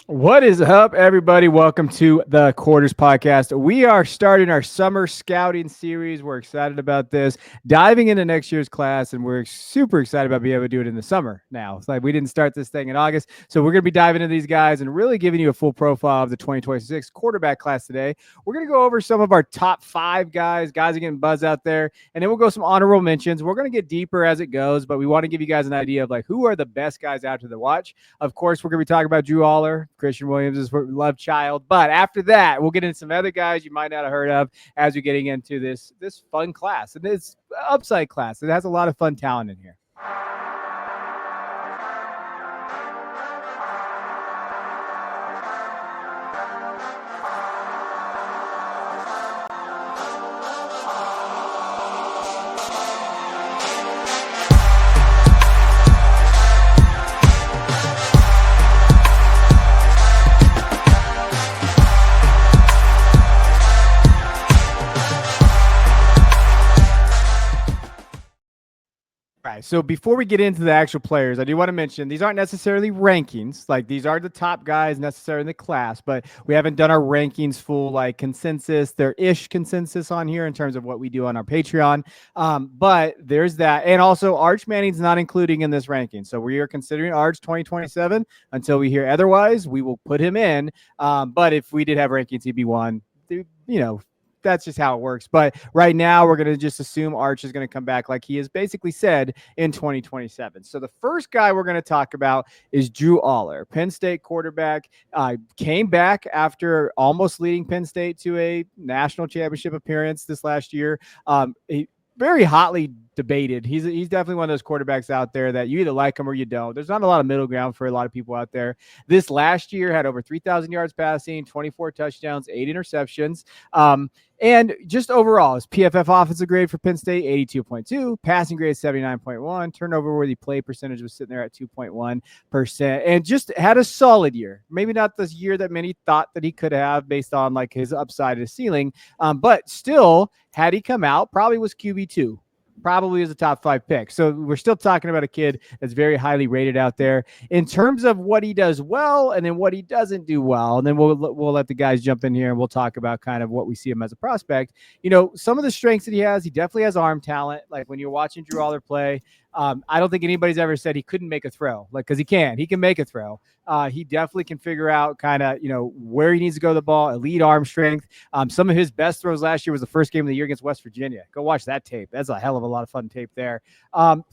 What is up, everybody? Welcome to the Quarters Podcast. We are starting our summer scouting series. We're excited about this, diving into next year's class, and we're super excited about being able to do it in the summer now. It's like we didn't start this thing in August, so we're going to be diving into these guys and really giving you a full profile of the 2026 quarterback class today. We're going to go over some of our top 5 guys are getting buzz out there, and then we'll go some honorable mentions. We're going to get deeper as it goes, but we want to give you guys an idea of like who are the best guys out to the watch. Of course, we're going to be talking about Drew Allar. Christian Williams is love child. But after that, we'll get into some other guys you might not have heard of as we're getting into this fun class. And this upside class. It has a lot of fun talent in here. So before we get into the actual players, I do want to mention these aren't necessarily rankings. Like these are the top guys necessarily in the class, but we haven't done our rankings full like consensus. There-ish consensus on here in terms of what we do on our Patreon. But there's that. And also Arch Manning's not including in this ranking. So we are considering Arch 2027 until we hear otherwise. We will put him in. But if we did have rankings, he'd be one. That's just how it works. But right now, we're going to just assume Arch is going to come back like he has basically said in 2027. So the first guy we're going to talk about is Drew Allar, Penn State quarterback. Came back after almost leading Penn State to a national championship appearance this last year. Very hotly debated. He's definitely one of those quarterbacks out there that you either like him or you don't. There's not a lot of middle ground for a lot of people out there. This last year had over 3,000 yards passing, 24 touchdowns, 8 interceptions. And just overall, his PFF offensive grade for Penn State, 82.2, passing grade 79.1, turnover worthy play percentage was sitting there at 2.1%, and just had a solid year. Maybe not this year that many thought that he could have based on like his upside, his ceiling, but still, had he come out, probably was QB2. Probably is a top 5 pick. So we're still talking about a kid that's very highly rated out there in terms of what he does well and then what he doesn't do well. And then we'll let the guys jump in here and we'll talk about kind of what we see him as a prospect. Some of the strengths that he definitely has arm talent. Like when you're watching Drew Allar play, I don't think anybody's ever said he couldn't make a throw, like, because he can make a throw. He definitely can figure out kind of, where he needs to go the ball, elite arm strength. Some of his best throws last year was the first game of the year against West Virginia. Go watch that tape. That's a hell of a lot of fun tape there.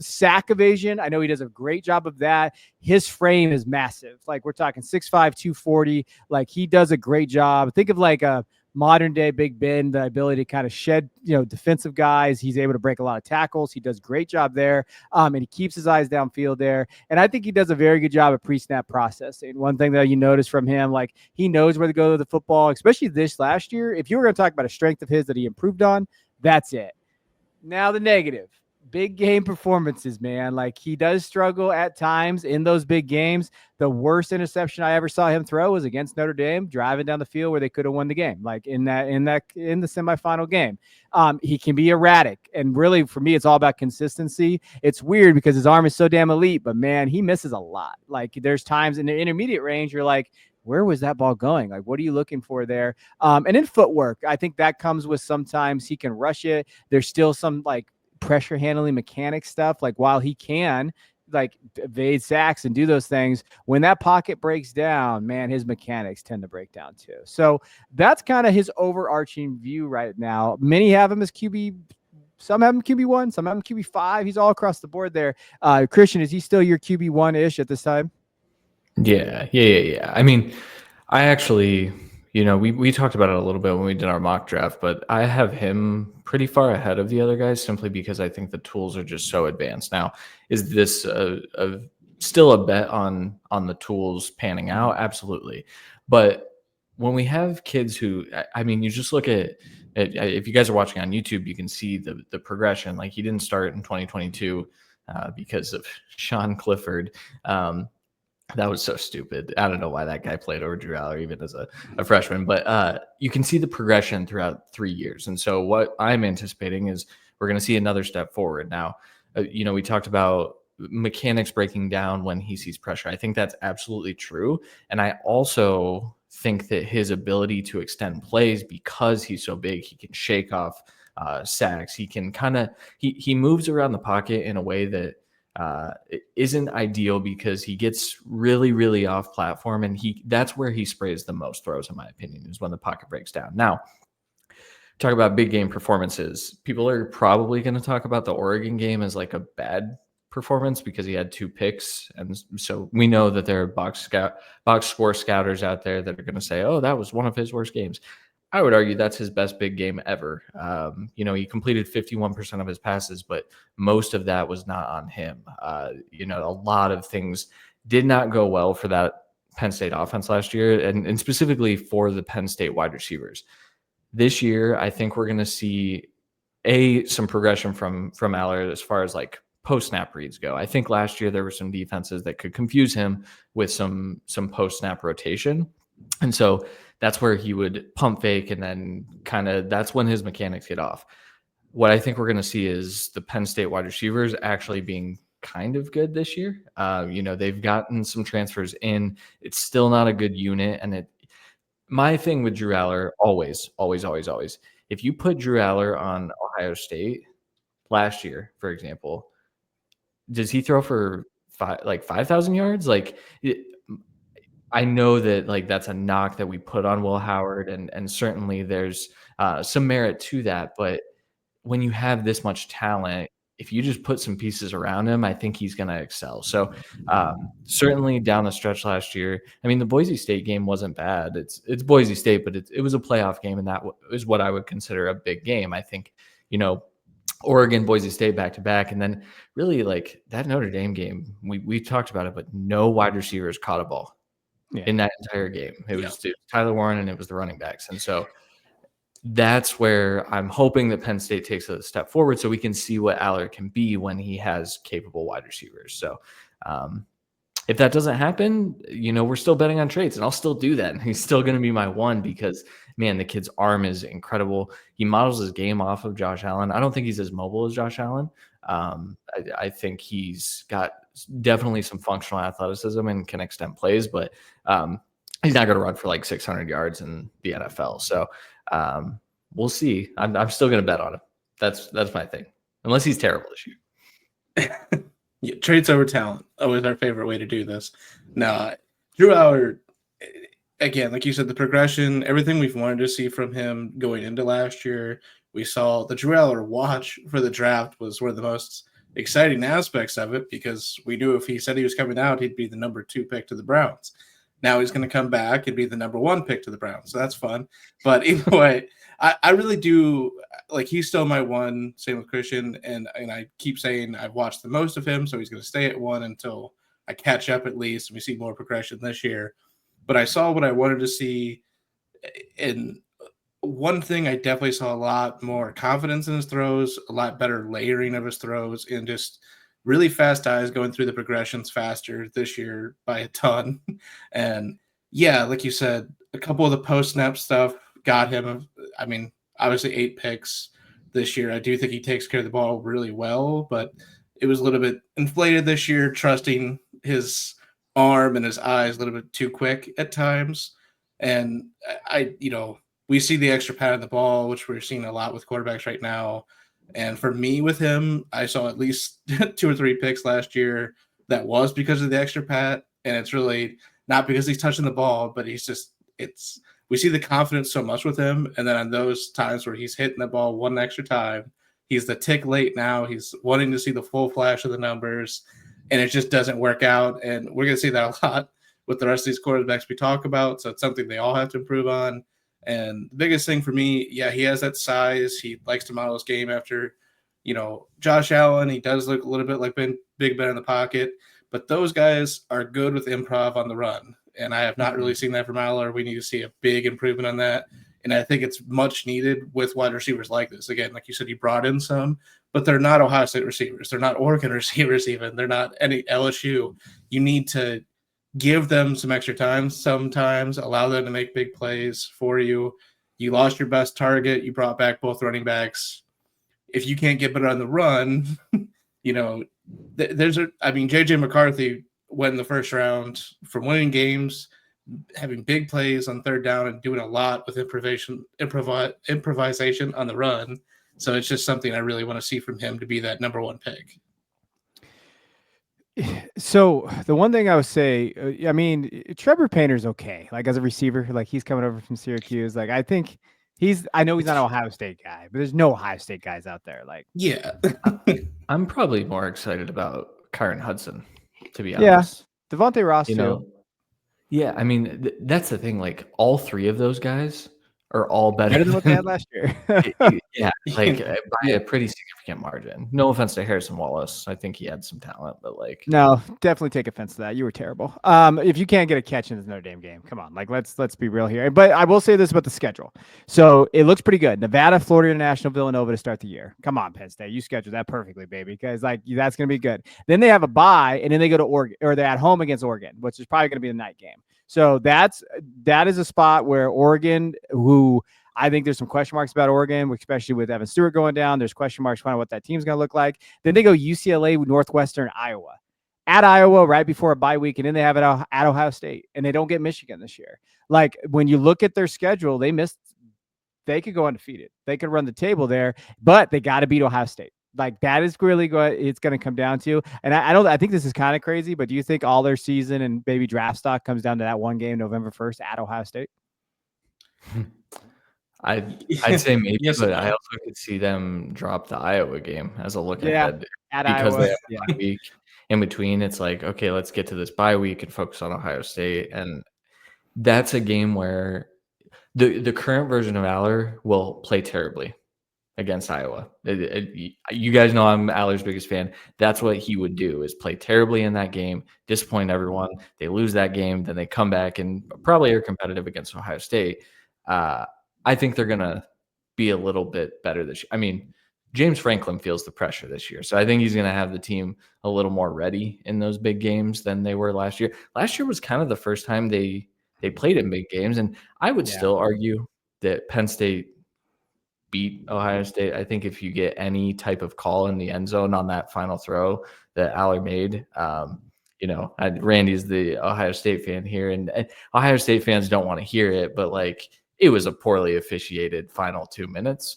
Sack evasion. I know he does a great job of that. His frame is massive. Like we're talking 6'5", 240. Like he does a great job. Think of like a modern day Big Ben, the ability to kind of shed, defensive guys. He's able to break a lot of tackles. He does a great job there. And he keeps his eyes downfield there. And I think he does a very good job of pre-snap processing. One thing that you notice from him, like he knows where to go to the football, especially this last year. If you were going to talk about a strength of his that he improved on, that's it. Now the negative. Big game performances, man. Like he does struggle at times in those big games. The worst interception I ever saw him throw was against Notre Dame, driving down the field where they could have won the game, like in the semifinal game. He can be erratic, and really for me, it's all about consistency. It's weird because his arm is so damn elite, but man, he misses a lot. Like there's times in the intermediate range, you're like, where was that ball going? Like, what are you looking for there? And in footwork, I think that comes with sometimes he can rush it. There's still some like pressure handling mechanic stuff. Like while he can like evade sacks and do those things, when that pocket breaks down, man, his mechanics tend to break down too. So that's kind of his overarching view right now. Many have him as QB. Some have him QB1, some have him QB5. He's all across the board there. Christian, is he still your QB1-ish at this time? Yeah. I mean, I actually, we talked about it a little bit when we did our mock draft, but I have him pretty far ahead of the other guys simply because I think the tools are just so advanced. Now, is this still a bet on the tools panning out? Absolutely. But when we have kids who, I mean, you just look at if you guys are watching on YouTube, you can see the progression. Like he didn't start in 2022 because of Sean Clifford. That was so stupid. I don't know why that guy played over Drew Allar even as a freshman, but you can see the progression throughout 3 years. And so what I'm anticipating is we're going to see another step forward. Now, we talked about mechanics breaking down when he sees pressure. I think that's absolutely true. And I also think that his ability to extend plays, because he's so big, he can shake off sacks. He can he moves around the pocket in a way that it isn't ideal, because he gets really, really off platform, and that's where he sprays the most throws, in my opinion, is when the pocket breaks down. Now, talk about big game performances. People are probably going to talk about the Oregon game as like a bad performance because he had 2 picks. And so we know that there are box score scouters out there that are going to say, oh, that was one of his worst games. I would argue that's his best big game ever. He completed 51% of his passes, but most of that was not on him. A lot of things did not go well for that Penn State offense last year, and specifically for the Penn State wide receivers. This year, I think we're going to see some progression from Allar as far as like post snap reads go. I think last year there were some defenses that could confuse him with some post snap rotation, and so that's where he would pump fake, and then that's when his mechanics get off. What I think we're going to see is the Penn State wide receivers actually being kind of good this year. They've gotten some transfers in. It's still not a good unit, and my thing with Drew Allar, always, if you put Drew Allar on Ohio State last year, for example, does he throw for 5,000 yards? I know that that's a knock that we put on Will Howard, and certainly there's some merit to that. But when you have this much talent, if you just put some pieces around him, I think he's going to excel. So certainly down the stretch last year, I mean, the Boise State game wasn't bad. It's Boise State, but it was a playoff game, and that is what I would consider a big game. I think, Oregon, Boise State back to back, and then really like that Notre Dame game, we talked about it, but no wide receivers caught a ball in that entire game. It was Tyler Warren, and it was the running backs. And so that's where I'm hoping that Penn State takes a step forward so we can see what Allar can be when he has capable wide receivers. So if that doesn't happen, we're still betting on traits, and I'll still do that. And he's still going to be my one because, man, the kid's arm is incredible. He models his game off of Josh Allen. I don't think he's as mobile as Josh Allen. I think he's got definitely some functional athleticism and can extend plays, but he's not going to run for like 600 yards in the NFL. So we'll see. I'm still going to bet on him. That's my thing, unless he's terrible this year. Yeah, traits over talent, always our favorite way to do this. Now, Drew Allar, again, like you said, the progression, everything we've wanted to see from him going into last year. We saw the Drew Allar watch for the draft was one of the most exciting aspects of it, because we knew if he said he was coming out, he'd be the number 2 pick to the Browns. Now he's going to come back and be the number 1 pick to the Browns. So that's fun. But either way, I really do like, he's still my one, same with Christian. And I keep saying I've watched the most of him. So he's going to stay at 1 until I catch up at least. And we see more progression this year. But I saw what I wanted to see. And one thing I definitely saw a lot more confidence in his throws, a lot better layering of his throws, and just really fast eyes going through the progressions faster this year by a ton. And yeah, like you said, a couple of the post-snap stuff got him. I mean, obviously 8 picks this year. I do think he takes care of the ball really well, but it was a little bit inflated this year, trusting his arm and his eyes a little bit too quick at times. And we see the extra pat on the ball, which we're seeing a lot with quarterbacks right now. And for me with him, I saw at least 2 or 3 picks last year that was because of the extra pat. And it's really not because he's touching the ball, but we see the confidence so much with him. And then on those times where he's hitting the ball one extra time, he's the tick late now. He's wanting to see the full flash of the numbers, and it just doesn't work out. And we're going to see that a lot with the rest of these quarterbacks we talk about. So it's something they all have to improve on. And the biggest thing for me, he has that size. He likes to model his game after, Josh Allen. He does look a little bit like Big Ben in the pocket, but those guys are good with improv on the run. And I have not really seen that from Allar. We need to see a big improvement on that. And I think it's much needed with wide receivers like this. Again, like you said, he brought in some, but they're not Ohio State receivers. They're not Oregon receivers even. They're not any LSU. You need to give them some extra time sometimes, allow them to make big plays for you. You lost your best you brought back both running backs. If you can't get better on the run, JJ McCarthy went in the first round from winning games, having big plays on third down, and doing a lot with improvisation on the run. So it's just something I really want to see from him to be that number one pick. So the one thing I would say, Trevor Painter's okay. Like as a receiver, like he's coming over from Syracuse. Like I think I know he's not an Ohio State guy, but there's no Ohio State guys out there. Like, yeah, I'm probably more excited about Kyron Hudson, to be honest. Yeah, Devontae Ross too. Yeah, I mean that's the thing. Like all three of those guys are all better than what they had last year. Yeah, like by a pretty significant margin. No offense to Harrison Wallace. I think he had some talent, but like no, definitely take offense to that. You were terrible. If you can't get a catch in this Notre Dame game, come on. Like let's be real here. But I will say this about the schedule. So it looks pretty good. Nevada, Florida International, Villanova to start the year. Come on, Penn State. You scheduled that perfectly, baby. Because like that's gonna be good. Then they have a bye, and then they go to Oregon, or they're at home against Oregon, which is probably gonna be the night game. So that is a spot where Oregon, who I think there's some question marks about Oregon, especially with Evan Stewart going down. There's question marks finding what that team's going to look like. Then they go UCLA, Northwestern, Iowa. At Iowa right before a bye week, and then they have it at Ohio State, and they don't get Michigan this year. Like when you look at their schedule, they could go undefeated. They could run the table there, but they got to beat Ohio State. Like that is really what it's going to come down to. And I think this is kind of crazy, but do you think all their season and maybe draft stock comes down to that one game, November 1st at Ohio State? I'd say maybe, yes, but I also could see them drop the Iowa game as a look ahead because they have a week in between. It's like, okay, let's get to this bye week and focus on Ohio State. And that's a game where the current version of Allar will play terribly against Iowa. You guys know I'm Allar's biggest fan. That's what he would do, is play terribly in that game, disappoint everyone. They lose that game, then they come back and probably are competitive against Ohio State. I think they're going to be a little bit better this year. I mean, James Franklin feels the pressure this year. So I think he's going to have the team a little more ready in those big games than they were last year. Last year was kind of the first time they played in big games. And I would still argue that Penn State beat Ohio State. I think if you get any type of call in the end zone on that final throw that Allar made, Randy's the Ohio State fan here, and Ohio State fans don't want to hear it, but like it was a poorly officiated final 2 minutes.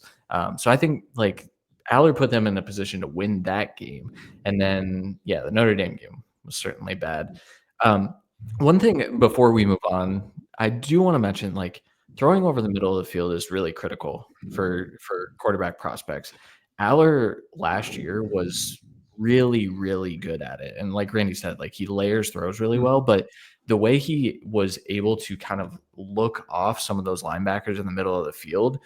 So I think like Allar put them in a position to win that game. And then, the Notre Dame game was certainly bad. One thing before we move on, I do want to mention like throwing over the middle of the field is really critical for quarterback prospects. Allar last year was really, really good at it. And like Randy said, like he layers throws really well, but the way he was able to kind of look off some of those linebackers in the middle of the field,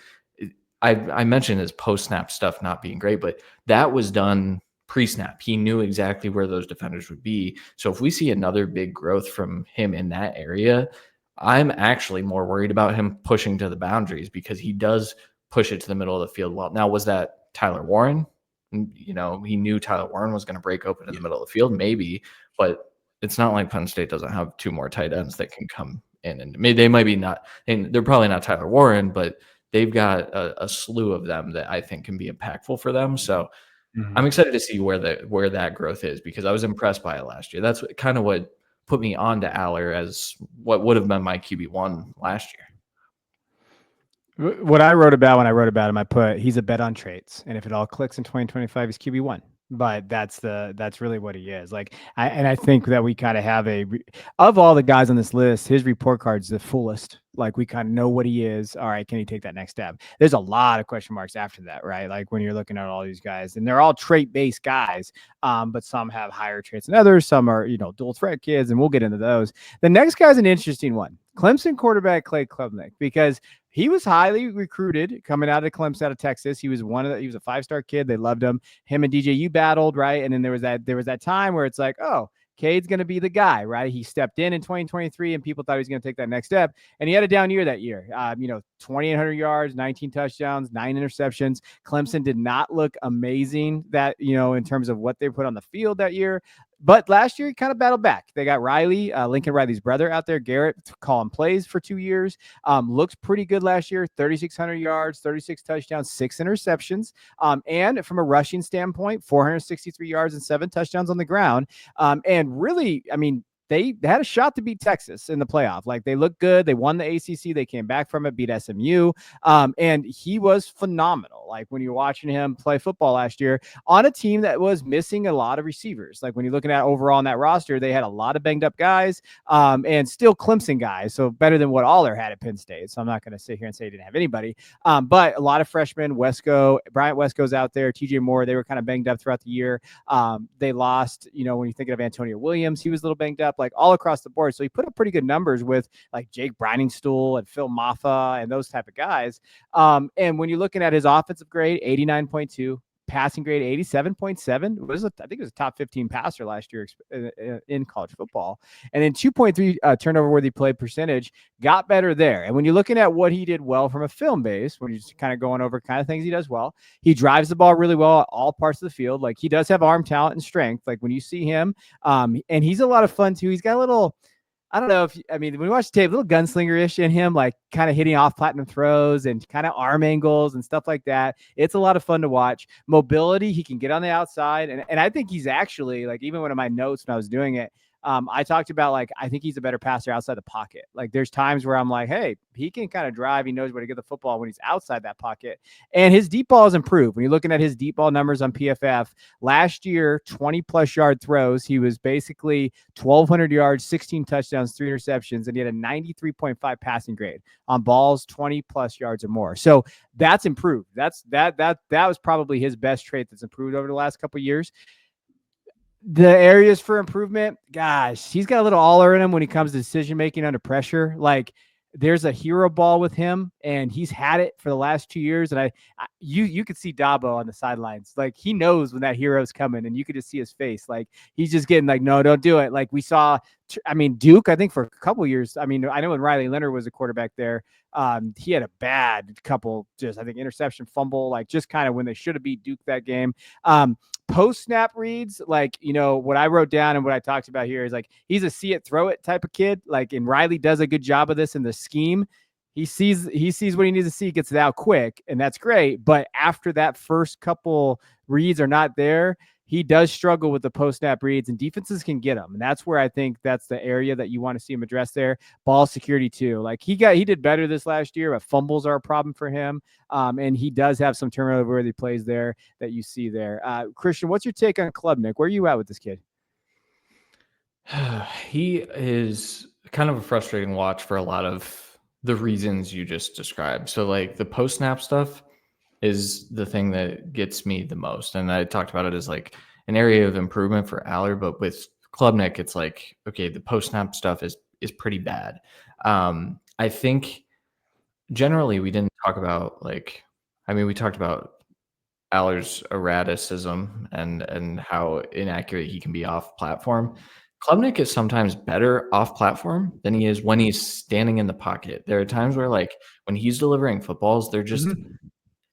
I mentioned his post-snap stuff not being great, but that was done pre-snap. He knew exactly where those defenders would be. So if we see another big growth from him in that area, I'm actually more worried about him pushing to the boundaries because he does push it to the middle of the field well. Now, was that Tyler Warren? He knew Tyler Warren was going to break open in the middle of the field, maybe, but it's not like Penn State doesn't have two more tight ends that can come in. And they might be not, and they're probably not Tyler Warren, but they've got a slew of them that I think can be impactful for them. So I'm excited to see where that growth is because I was impressed by it last year. That's kind of what put me on to Allar as what would have been my QB1 last year. What I wrote about when I wrote about him, I put he's a bet on traits, and if it all clicks in 2025, he's QB1. But that's really what he is. Like, I think that we kind of have of all the guys on this list, his report card's the fullest. Like, we kind of know what he is. All right, can he take that next step? There's a lot of question marks after that, right? Like when you're looking at all these guys, and they're all trait-based guys, but some have higher traits than others. Some are, dual threat kids, and we'll get into those. The next guy's an interesting one. Clemson quarterback Cade Klubnik, because he was highly recruited coming out of Clemson, out of Texas. He was a 5-star kid. They loved him. Him and DJU battled, right? And then there was that time where it's like, oh, Cade's going to be the guy, right? He stepped in 2023 and people thought he was going to take that next step. And he had a down year that year. 2,800 yards, 19 touchdowns, 9 interceptions. Clemson did not look amazing in terms of what they put on the field that year. But last year, he kind of battled back. They got Riley, Lincoln Riley's brother out there, Garrett, calling plays for 2 years. Looks pretty good last year, 3,600 yards, 36 touchdowns, 6 interceptions. And from a rushing standpoint, 463 yards and 7 touchdowns on the ground. And really, I mean, they had a shot to beat Texas in the playoff. Like, they looked good. They won the ACC. They came back from it, beat SMU. And he was phenomenal. Like, when you're watching him play football last year on a team that was missing a lot of receivers. Like, when you're looking at overall on that roster, they had a lot of banged up guys, and still Clemson guys. So better than what Allar had at Penn State. So I'm not going to sit here and say he didn't have anybody. But a lot of freshmen, Bryant Wesco's out there, TJ Moore, they were kind of banged up throughout the year. They lost, when you're thinking of Antonio Williams, he was a little banged up, like all across the board. So he put up pretty good numbers with like Jake Briningstool and Phil Maffa and those type of guys. And when you're looking at his offensive grade, 89.2, passing grade 87.7, I think it was a top 15 passer last year in college football. And then 2.3 turnover worthy play percentage, got better there. And when you're looking at what he did well from a film base, when you're just kind of going over kind of things he does well, he drives the ball really well at all parts of the field. Like, he does have arm talent and strength. Like, when you see him, and he's a lot of fun too. He's got a little, I don't know when you watch the tape, a little gunslinger-ish in him, like kind of hitting off platinum throws and kind of arm angles and stuff like that. It's a lot of fun to watch. Mobility, he can get on the outside. And I think he's actually, like, even one of my notes when I was doing it, I talked about, like, I think he's a better passer outside the pocket. Like, there's times where I'm like, hey, he can kind of drive. He knows where to get the football when he's outside that pocket. And his deep ball has improved. When you're looking at his deep ball numbers on PFF, last year, 20-plus yard throws, he was basically 1,200 yards, 16 touchdowns, 3 interceptions, and he had a 93.5 passing grade on balls 20-plus yards or more. So that's improved. That was probably his best trait that's improved over the last couple of years. The areas for improvement, gosh, he's got a little Allar in him when he comes to decision making under pressure. Like, there's a hero ball with him, and he's had it for the last 2 years. And you could see Dabo on the sidelines. Like, he knows when that hero's coming, and you could just see his face. Like, he's just getting like, no, don't do it. Like, we saw, Duke, I think for a couple years. I know when Riley Leonard was a quarterback there, he had a bad couple, I think interception, fumble, like just kind of when they should have beat Duke that game. Post snap reads, like, what I wrote down and what I talked about here is, like, he's a see it, throw it type of kid. Like, and Riley does a good job of this in the scheme. He sees what he needs to see, gets it out quick, and that's great. But after that first couple reads are not there, he does struggle with the post-snap reads, and defenses can get him. And that's where I think that's the area that you want to see him address there. Ball security too. Like, he did better this last year, but fumbles are a problem for him. And he does have some turnover-worthy plays there that you see there. Christian, what's your take on Klubnik? Where are you at with this kid? He is kind of a frustrating watch for a lot of the reasons you just described. So, like, the post-snap stuff is the thing that gets me the most. And I talked about it as like an area of improvement for Allar, but with Klubnik, it's like, okay, the post-snap stuff is pretty bad. I think generally we didn't talk about, like, we talked about Allar's erraticism and how inaccurate he can be off platform. Klubnik is sometimes better off platform than he is when he's standing in the pocket. There are times where, like, when he's delivering footballs, they're just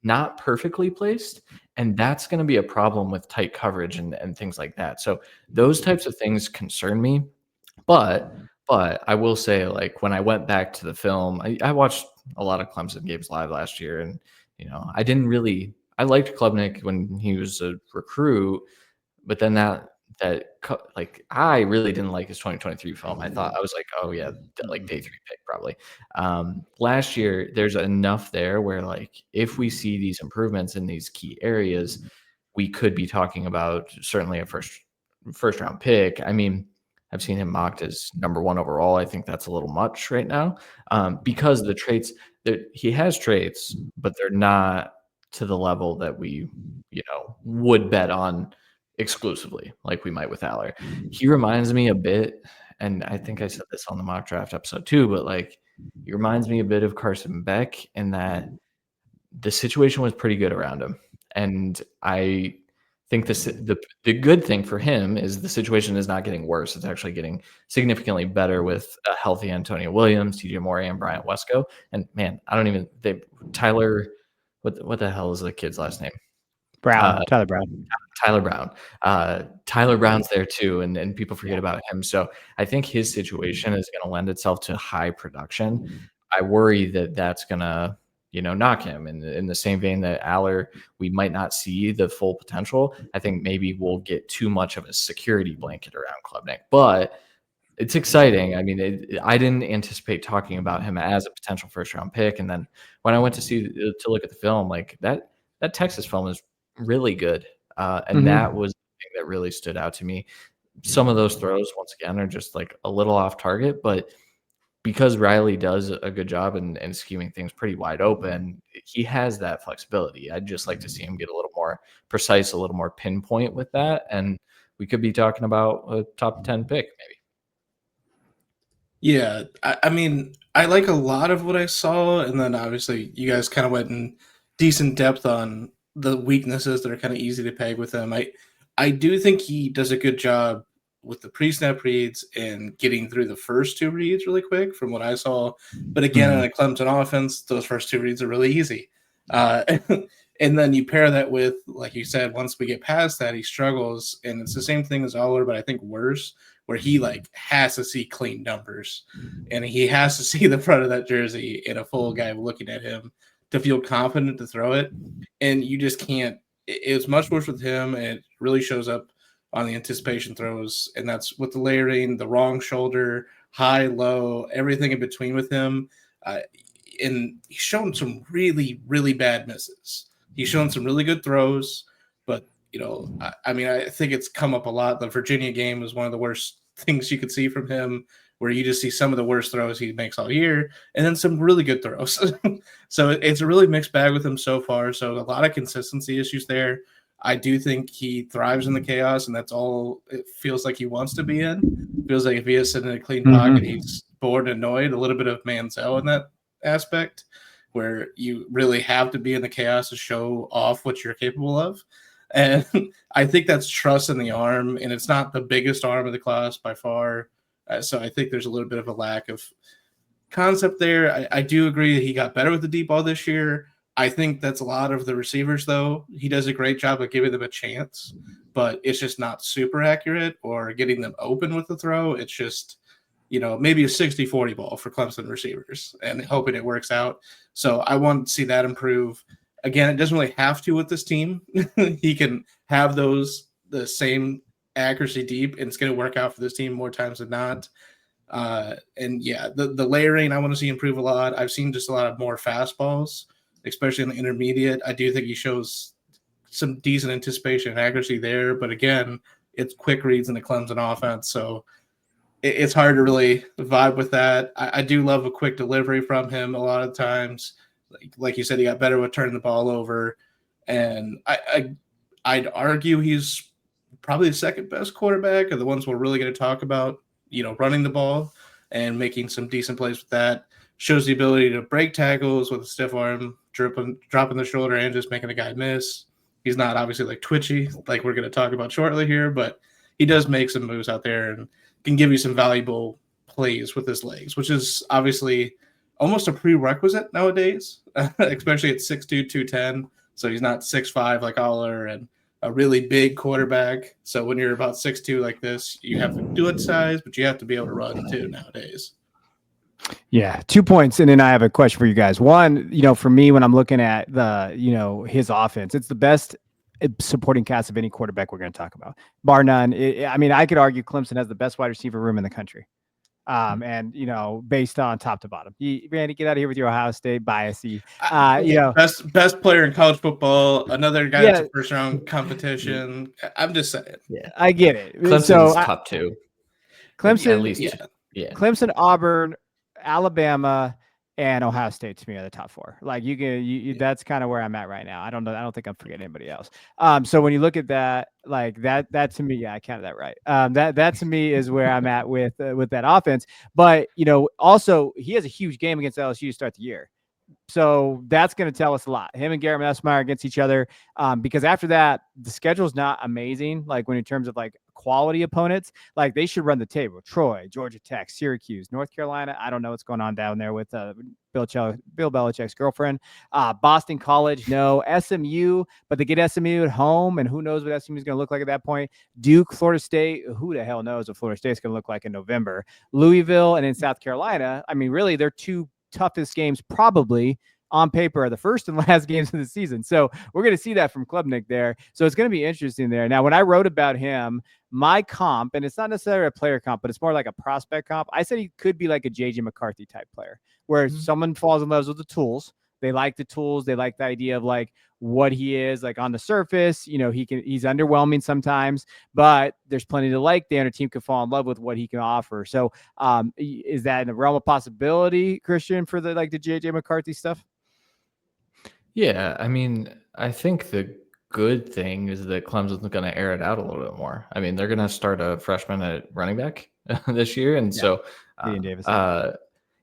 not perfectly placed, and that's going to be a problem with tight coverage and things like that. So those types of things concern me. But I will say, like, when I went back to the film, I watched a lot of Clemson games live last year, and I liked Klubnik when he was a recruit, but then I really didn't like his 2023 film. I was like, oh yeah, like day 3 pick probably. Last year, there's enough there where, like, if we see these improvements in these key areas, we could be talking about certainly a first round pick. I've seen him mocked as number 1 overall. I think that's a little much right now, because the traits that he has traits, but they're not to the level that we, would bet on exclusively like we might with Allar. He reminds me a bit, and I think I said this on the mock draft episode too, but, like, he reminds me a bit of Carson Beck in that the situation was pretty good around him. And I think the good thing for him is the situation is not getting worse. It's actually getting significantly better with a healthy Antonio Williams, TJ Moore, and Bryant Wesco. And man, Tyler, what the hell is the kid's last name? Tyler Brown. Tyler Brown. Tyler Brown's there too, and people forget about him. So I think his situation is going to lend itself to high production. I worry that that's going to, knock him in the same vein that Allar, we might not see the full potential. I think maybe we'll get too much of a security blanket around Klubnik, but it's exciting. I mean, I didn't anticipate talking about him as a potential first round pick. And then when I went to look at the film, like that Texas film is really good. And that was the thing that really stood out to me. Some of those throws, once again, are just like a little off target, but because Riley does a good job and scheming things pretty wide open, he has that flexibility. I'd just like to see him get a little more precise, a little more pinpoint with that. And we could be talking about a top 10 pick, maybe. Yeah, I mean, I like a lot of what I saw, and then obviously you guys kind of went in decent depth on the weaknesses that are kind of easy to peg with him. I do think he does a good job with the pre-snap reads and getting through the first two reads really quick from what I saw. But again, in a Clemson offense, those first two reads are really easy. And then you pair that with, like you said, once we get past that, he struggles. And it's the same thing as Allar, but I think worse, where he has to see clean numbers. And he has to see the front of that jersey and a full guy looking at him to feel confident to throw it. And you just can't. It's much worse with him, and it really shows up on the anticipation throws, and that's with the layering, the wrong shoulder, high, low, everything in between with him. And he's shown some really, really bad misses. He's shown some really good throws, but, I mean, I think it's come up a lot. The Virginia game was one of the worst things you could see from him, where you just see some of the worst throws he makes all year, and then some really good throws. So it's a really mixed bag with him so far. So a lot of consistency issues there. I do think he thrives in the chaos, and that's all it feels like he wants to be in. It feels like if he is sitting in a clean pocket, he's bored and annoyed. A little bit of Manziel in that aspect, where you really have to be in the chaos to show off what you're capable of. And I think that's trust in the arm, and it's not the biggest arm of the class by far. So I think there's a little bit of a lack of concept there. I do agree that he got better with the deep ball this year. I think that's a lot of the receivers, though. He does a great job of giving them a chance, but it's just not super accurate or getting them open with the throw. It's just, maybe a 60-40 ball for Clemson receivers and hoping it works out. So I want to see that improve. Again, it doesn't really have to with this team. He can have the same accuracy deep, and it's going to work out for this team more times than not. And yeah, the layering I want to see improve a lot. I've seen just a lot of more fastballs, especially in the intermediate. I do think he shows some decent anticipation and accuracy there, but again, it's quick reads in the Clemson offense, so it's hard to really vibe with that. I do love a quick delivery from him a lot of times. Like you said, he got better with turning the ball over, and I'd argue he's probably the second best quarterback of the ones we're really going to talk about, running the ball and making some decent plays with that. Shows the ability to break tackles with a stiff arm, dropping the shoulder and just making a guy miss. He's not obviously twitchy, like we're going to talk about shortly here, but he does make some moves out there and can give you some valuable plays with his legs, which is obviously almost a prerequisite nowadays, especially at 6'2", 210. So he's not 6'5" like Allar and a really big quarterback. So when you're about 6'2" like this, you have to do it size, but you have to be able to run too nowadays. Yeah, 2 points, and then I have a question for you guys. One, for me, when I'm looking at his offense, it's the best supporting cast of any quarterback we're going to talk about, bar none. I could argue Clemson has the best wide receiver room in the country. And based on top to bottom. Randy, get out of here with your Ohio State biasy. Best player in college football, another guy that's a first round competition. I'm just saying. Yeah, I get it. Clemson's top two. Clemson, at least. Yeah. Clemson, Auburn, Alabama, and Ohio State to me are the top four. That's kind of where I'm at right now. I don't know. I don't think I'm forgetting anybody else. So when you look at that, that to me, I counted that right. That to me is where I'm at with that offense. But also he has a huge game against LSU to start the year. So that's going to tell us a lot. Him and Garrett Nussmeier against each other, because after that, the schedule's not amazing. Like when in terms of like quality opponents, like they should run the table. Troy, Georgia Tech, Syracuse, North Carolina. I don't know what's going on down there with Bill Belichick's girlfriend. Boston College, no. SMU, but they get SMU at home, and who knows what SMU is going to look like at that point. Duke, Florida State, who the hell knows what Florida State's going to look like in November. Louisville, and in South Carolina. I mean, really, they're two toughest games probably on paper are the first and last games of the season. So we're going to see that from Klubnik there. So it's going to be interesting there. Now, when I wrote about him, my comp, and it's not necessarily a player comp, but it's more like a prospect comp. I said he could be like a JJ McCarthy type player where someone falls in love with the tools. They like the tools. They like the idea of like what he is like on the surface. You know, he's underwhelming sometimes, but there's plenty to like there, and a team can fall in love with what he can offer. So is that in the realm of possibility, Christian, for the JJ McCarthy stuff? Yeah, I mean, I think the good thing is that Clemson's going to air it out a little bit more. I mean, they're going to start a freshman at running back this year, and so Davis.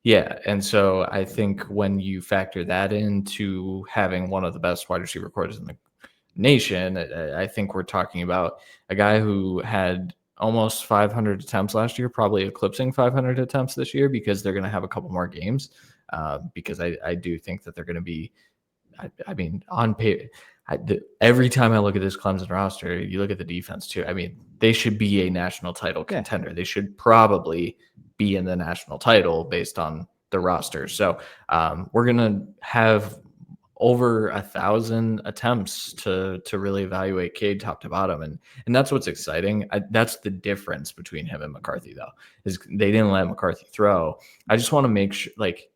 yeah, and so I think when you factor that into having one of the best wide receiver corps in the nation, I think we're talking about a guy who had almost 500 attempts last year, probably eclipsing 500 attempts this year because they're going to have a couple more games. Because I do think that they're going to be, I mean, on paper, every time I look at this Clemson roster, you look at the defense too. I mean, they should be a national title contender. Yeah. They should probably be in the national title based on the roster. So we're going to have over 1,000 attempts to really evaluate Cade top to bottom. And that's what's exciting. That's the difference between him and McCarthy, though, is they didn't let McCarthy throw. I just want to make sure, like,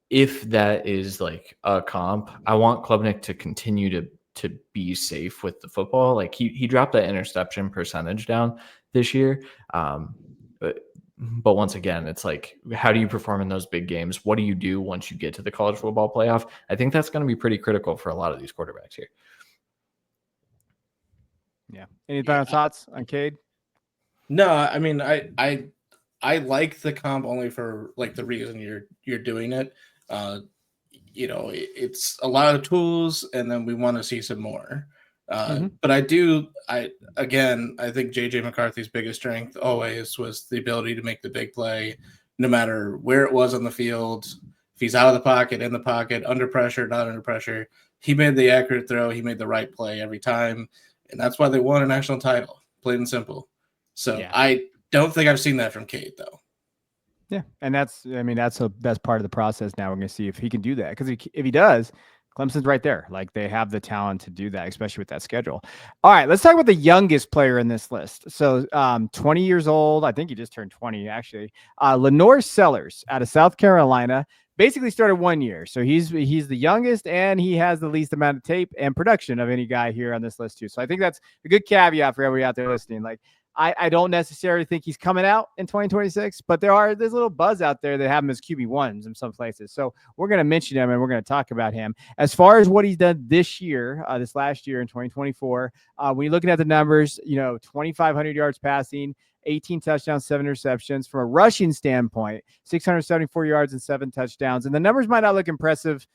if that is like a comp, I want Klubnik to continue to be safe with the football. Like he dropped that interception percentage down this year. But once again, it's like, how do you perform in those big games? What do you do once you get to the college football playoff? I think that's going to be pretty critical for a lot of these quarterbacks here. Yeah. Any final thoughts on Cade? No, I mean, I like the comp only for like the reason you're doing it. You know, it's a lot of tools, and then we want to see some more. But I think JJ McCarthy's biggest strength always was the ability to make the big play, no matter where it was on the field. If he's out of the pocket, in the pocket, under pressure, not under pressure, he made the accurate throw. He made the right play every time. And that's why they won a national title, plain and simple. So yeah. I don't think I've seen that from Cade, though. Yeah. And that's part of the process. Now we're going to see if he can do that. Because if he does, Clemson's right there. Like, they have the talent to do that, especially with that schedule. All right, let's talk about the youngest player in this list. So 20 years old. I think he just turned 20, actually. LaNorris Sellers out of South Carolina. Basically started 1 year. So he's the youngest, and he has the least amount of tape and production of any guy here on this list too. So I think that's a good caveat for everybody out there listening. Like, I don't necessarily think he's coming out in 2026, but there's a little buzz out there that have him as QB1s in some places. So we're going to mention him, and we're going to talk about him. As far as what he's done this year, this last year in 2024, when you're looking at the numbers, 2,500 yards passing, 18 touchdowns, 7 interceptions. From a rushing standpoint, 674 yards and 7 touchdowns. And the numbers might not look impressive.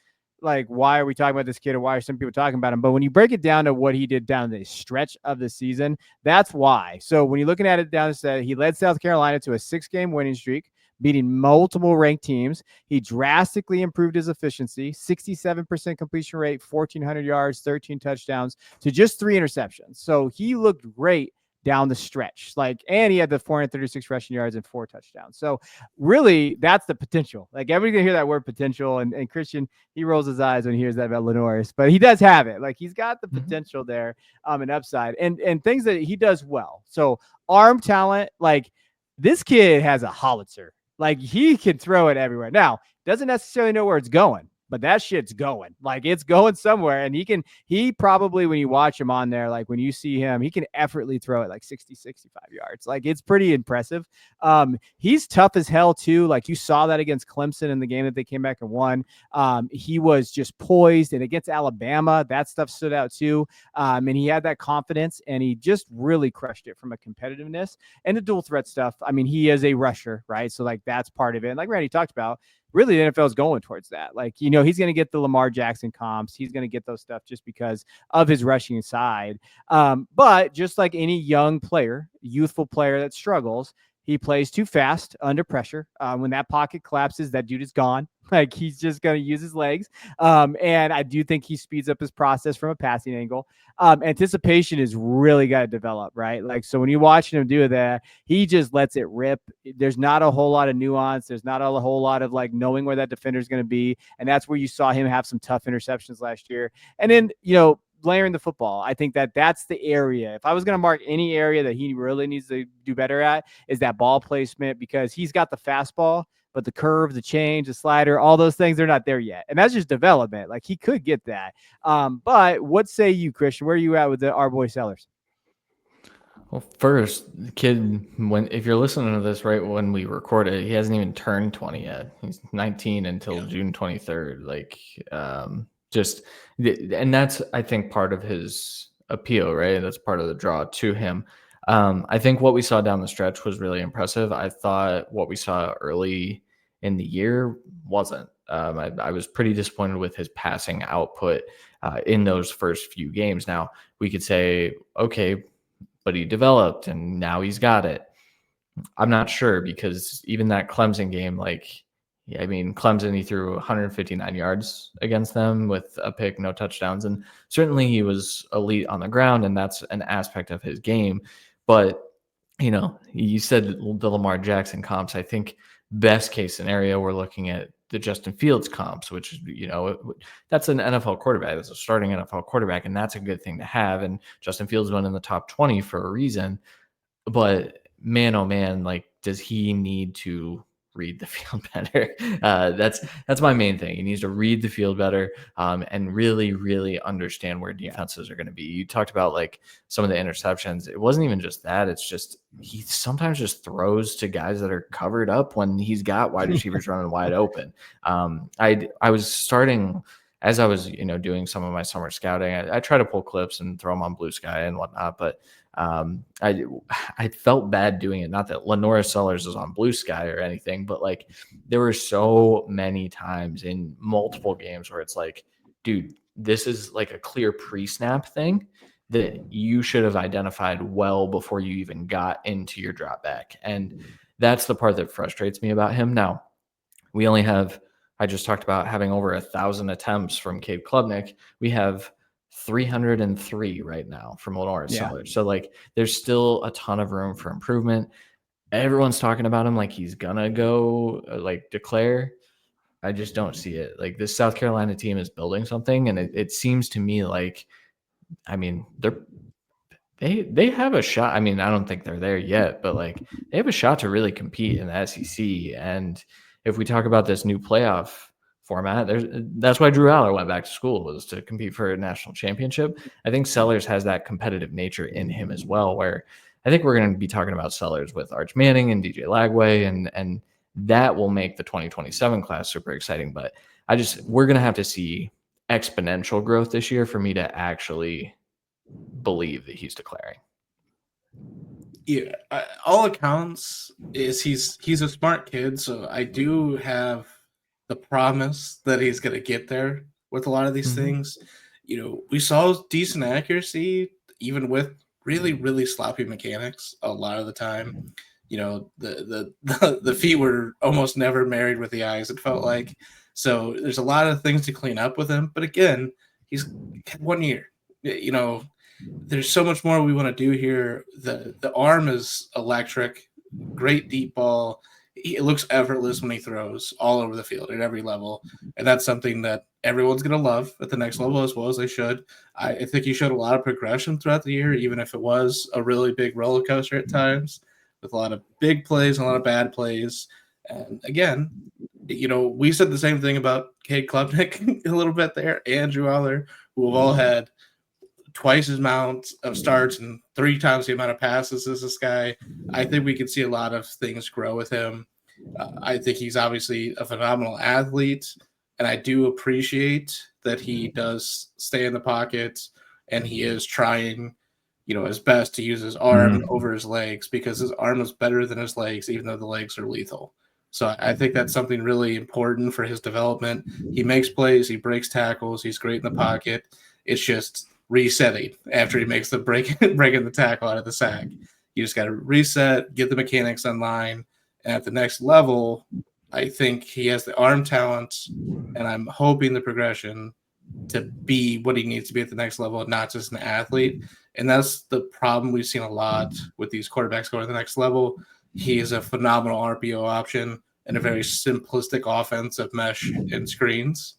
Like, why are we talking about this kid, or why are some people talking about him? But when you break it down to what he did down the stretch of the season, that's why. So when you're looking at it down the stretch, he led South Carolina to a 6-game winning streak, beating multiple ranked teams. He drastically improved his efficiency, 67% completion rate, 1,400 yards, 13 touchdowns to just 3 interceptions. So he looked great down the stretch. And he had the 436 rushing yards and 4 touchdowns. So really, that's the potential. Like, everybody's gonna hear that word potential, and Christian, he rolls his eyes when he hears that about LaNorris, but he does have it. Like, he's got the potential there, and upside, and things that he does well. So arm talent, like, this kid has a howitzer. Like, he can throw it everywhere. Now, doesn't necessarily know where it's going, but that shit's going. Like, it's going somewhere. And he probably, when you watch him on there, like, when you see him, he can effortlessly throw it like 60, 65 yards. Like, it's pretty impressive. He's tough as hell too. Like, you saw that against Clemson in the game that they came back and won. He was just poised, and against Alabama, that stuff stood out too. And he had that confidence, and he just really crushed it from a competitiveness and the dual threat stuff. I mean, he is a rusher, right? So, like, that's part of it. And like Randy talked about, really the NFL is going towards that. Like, you know, he's going to get the Lamar Jackson comps. He's going to get those stuff just because of his rushing side. But just like any young player, youthful player that struggles, he plays too fast under pressure. When that pocket collapses, that dude is gone. Like, he's just going to use his legs. And I do think he speeds up his process from a passing angle. Anticipation is really got to develop, right? Like, so when you're watching him do that, he just lets it rip. There's not a whole lot of nuance. There's not a whole lot of like knowing where that defender is going to be. And that's where you saw him have some tough interceptions last year. And then, you know, layering the football. I think that that's the area. If I was going to mark any area that he really needs to do better at, is that ball placement, because he's got the fastball, but the curve, the change, the slider, all those things, they're not there yet. And that's just development. Like, he could get that. But what say you, Christian? Where are you at with our boy Sellers? Well, first, the kid, if you're listening to this right when we record it, he hasn't even turned 20 yet. He's 19 until June 23rd. Like, and that's, I think, part of his appeal, right? That's part of the draw to him. I think what we saw down the stretch was really impressive. I thought what we saw early in the year wasn't. I was pretty disappointed with his passing output in those first few games. Now, we could say, okay, but he developed and now he's got it. I'm not sure, because even that Clemson game, like, I mean, Clemson, he threw 159 yards against them with a pick, no touchdowns. And certainly he was elite on the ground, and that's an aspect of his game. But, you know, you said the Lamar Jackson comps. I think best case scenario, we're looking at the Justin Fields comps, which, you know, that's an NFL quarterback. That's a starting NFL quarterback, and that's a good thing to have. And Justin Fields went in the top 20 for a reason. But man, oh man, like, does he need to read the field better? That's my main thing. He needs to read the field better, and really, really understand where defenses are going to be. You talked about like some of the interceptions. It wasn't even just that. It's just he sometimes just throws to guys that are covered up when he's got wide receivers running wide open. I was starting, as I was, you know, doing some of my summer scouting, I try to pull clips and throw them on Blue Sky and whatnot, but I felt bad doing it. Not that LaNorris Sellers is on Blue Sky or anything, but like, there were so many times in multiple games where it's like, dude, this is like a clear pre-snap thing that you should have identified well before you even got into your drop back. And that's the part that frustrates me about him. Now, we only have, I just talked about having over 1,000 attempts from Cade Klubnik. We have 303 right now from LaNorris Sellers. So like, there's still a ton of room for improvement. Everyone's talking about him like he's gonna go like declare. I just don't see it. Like, this South Carolina team is building something, and it seems to me like, I mean, they have a shot. I mean, I don't think they're there yet, but like, they have a shot to really compete in the SEC. And if we talk about this new playoff format, that's why Drew Allar went back to school, was to compete for a national championship. I think Sellers has that competitive nature in him as well, where I think we're going to be talking about Sellers with Arch Manning and DJ Lagway, and that will make the 2027 class super exciting. But we're going to have to see exponential growth this year for me to actually believe that he's declaring. Yeah, all accounts is he's a smart kid, so I do have the promise that he's going to get there with a lot of these things. You know, we saw decent accuracy even with really, really sloppy mechanics a lot of the time. You know, the feet were almost never married with the eyes, it felt like. So there's a lot of things to clean up with him. But again, he's had 1 year. You know, there's so much more we want to do here. The arm is electric, great deep ball. It looks effortless when he throws all over the field at every level. And that's something that everyone's going to love at the next level, as well as they should. I think he showed a lot of progression throughout the year, even if it was a really big roller coaster at times, with a lot of big plays and a lot of bad plays. And again, you know, we said the same thing about Cade Klubnik a little bit there, and Drew Allar, who have all had twice as amount of starts and 3 times the amount of passes as this guy. I think we can see a lot of things grow with him. I think he's obviously a phenomenal athlete, and I do appreciate that he does stay in the pocket and he is trying, you know, his best to use his arm over his legs, because his arm is better than his legs, even though the legs are lethal. So I think that's something really important for his development. He makes plays, he breaks tackles, he's great in the pocket. It's just resetting after he makes the breaking the tackle out of the sack. You just got to reset, get the mechanics online, and at the next level, I think he has the arm talent, and I'm hoping the progression to be what he needs to be at the next level, not just an athlete. And that's the problem we've seen a lot with these quarterbacks going to the next level. He is a phenomenal RPO option and a very simplistic offense of mesh and screens.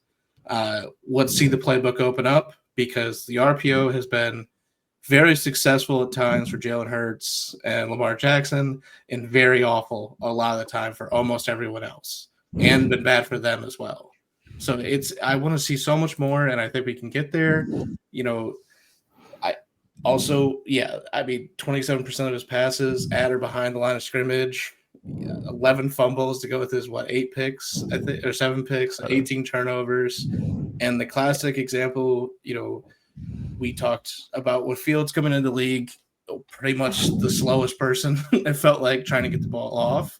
Let's see the playbook open up, because the RPO has been very successful at times for Jalen Hurts and Lamar Jackson, and very awful a lot of the time for almost everyone else, and been bad for them as well. So I want to see so much more, and I think we can get there. You know, I also, I mean, 27% of his passes at or behind the line of scrimmage, 11 fumbles to go with his 8 picks, I think, or 7 picks, 18 turnovers, and the classic example, we talked about when Fields coming into the league, pretty much the slowest person, it felt like, trying to get the ball off.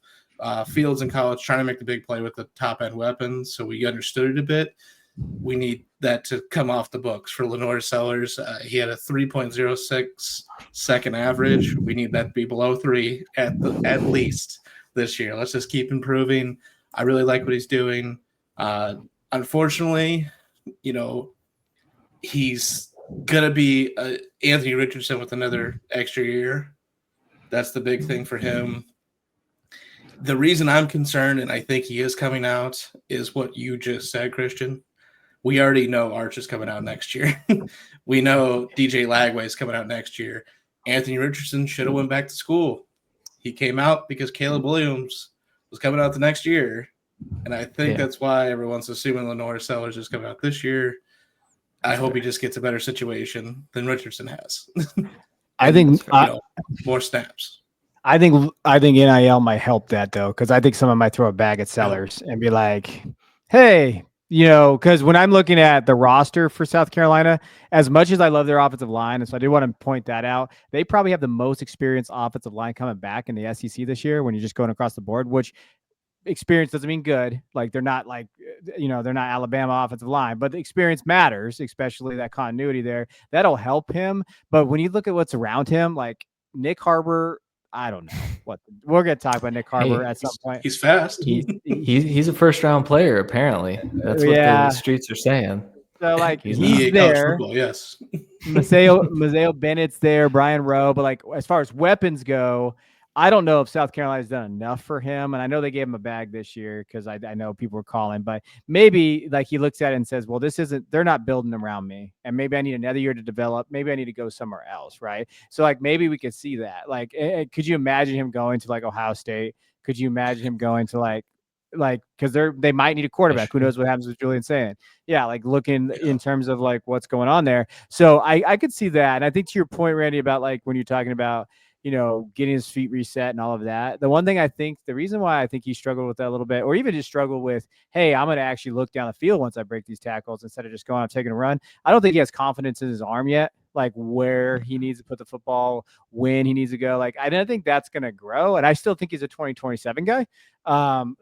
Fields in college trying to make the big play with the top-end weapons, so we understood it a bit. We need that to come off the books for LaNorris Sellers. He had a 3.06 second average. We need that to be below 3 at least this year. Let's just keep improving. I really like what he's doing. Unfortunately, he's going to be Anthony Richardson with another extra year. That's the big thing for him. The reason I'm concerned, and I think he is coming out, is what you just said, Christian. We already know Arch is coming out next year. We know DJ Lagway is coming out next year. Anthony Richardson should have went back to school. He came out because Caleb Williams was coming out the next year. And I think that's why everyone's assuming LaNorris Sellers is coming out this year. I hope he just gets a better situation than Richardson has. I think more snaps. I think NIL might help that, though, because I think someone might throw a bag at Sellers and be like, hey, because when I'm looking at the roster for South Carolina, as much as I love their offensive line, and so I do want to point that out, they probably have the most experienced offensive line coming back in the SEC this year when you're just going across the board, which experience doesn't mean good. Like, they're not they're not Alabama offensive line, but the experience matters, especially that continuity there. That'll help him. But when you look at what's around him, like Nick Harbor, I don't know what we're going to talk about Nick Harbor at some point. He's fast. He's a first-round player, apparently. That's what the streets are saying. So, like, he's there. Football, yes. Mazeo Bennett's there, Brian Rowe. But, like, as far as weapons go, I don't know if South Carolina's done enough for him. And I know they gave him a bag this year because I know people were calling. But maybe, like, he looks at it and says, well, they're not building around me. And maybe I need another year to develop. Maybe I need to go somewhere else, right? So, like, maybe we could see that. Like, could you imagine him going to, like, Ohio State? Could you imagine him going to, like because they might need a quarterback. Who knows what happens with Julian saying? Yeah, like, looking in terms of, like, what's going on there. So I could see that. And I think to your point, Randy, about, like, when you're talking about, getting his feet reset and all of that. The one thing the reason why I think he struggled with that a little bit, or even just struggled with, hey, I'm going to actually look down the field once I break these tackles instead of just going out taking a run. I don't think he has confidence in his arm yet, like where he needs to put the football, when he needs to go. Like, I don't think that's going to grow. And I still think he's a 2027 guy.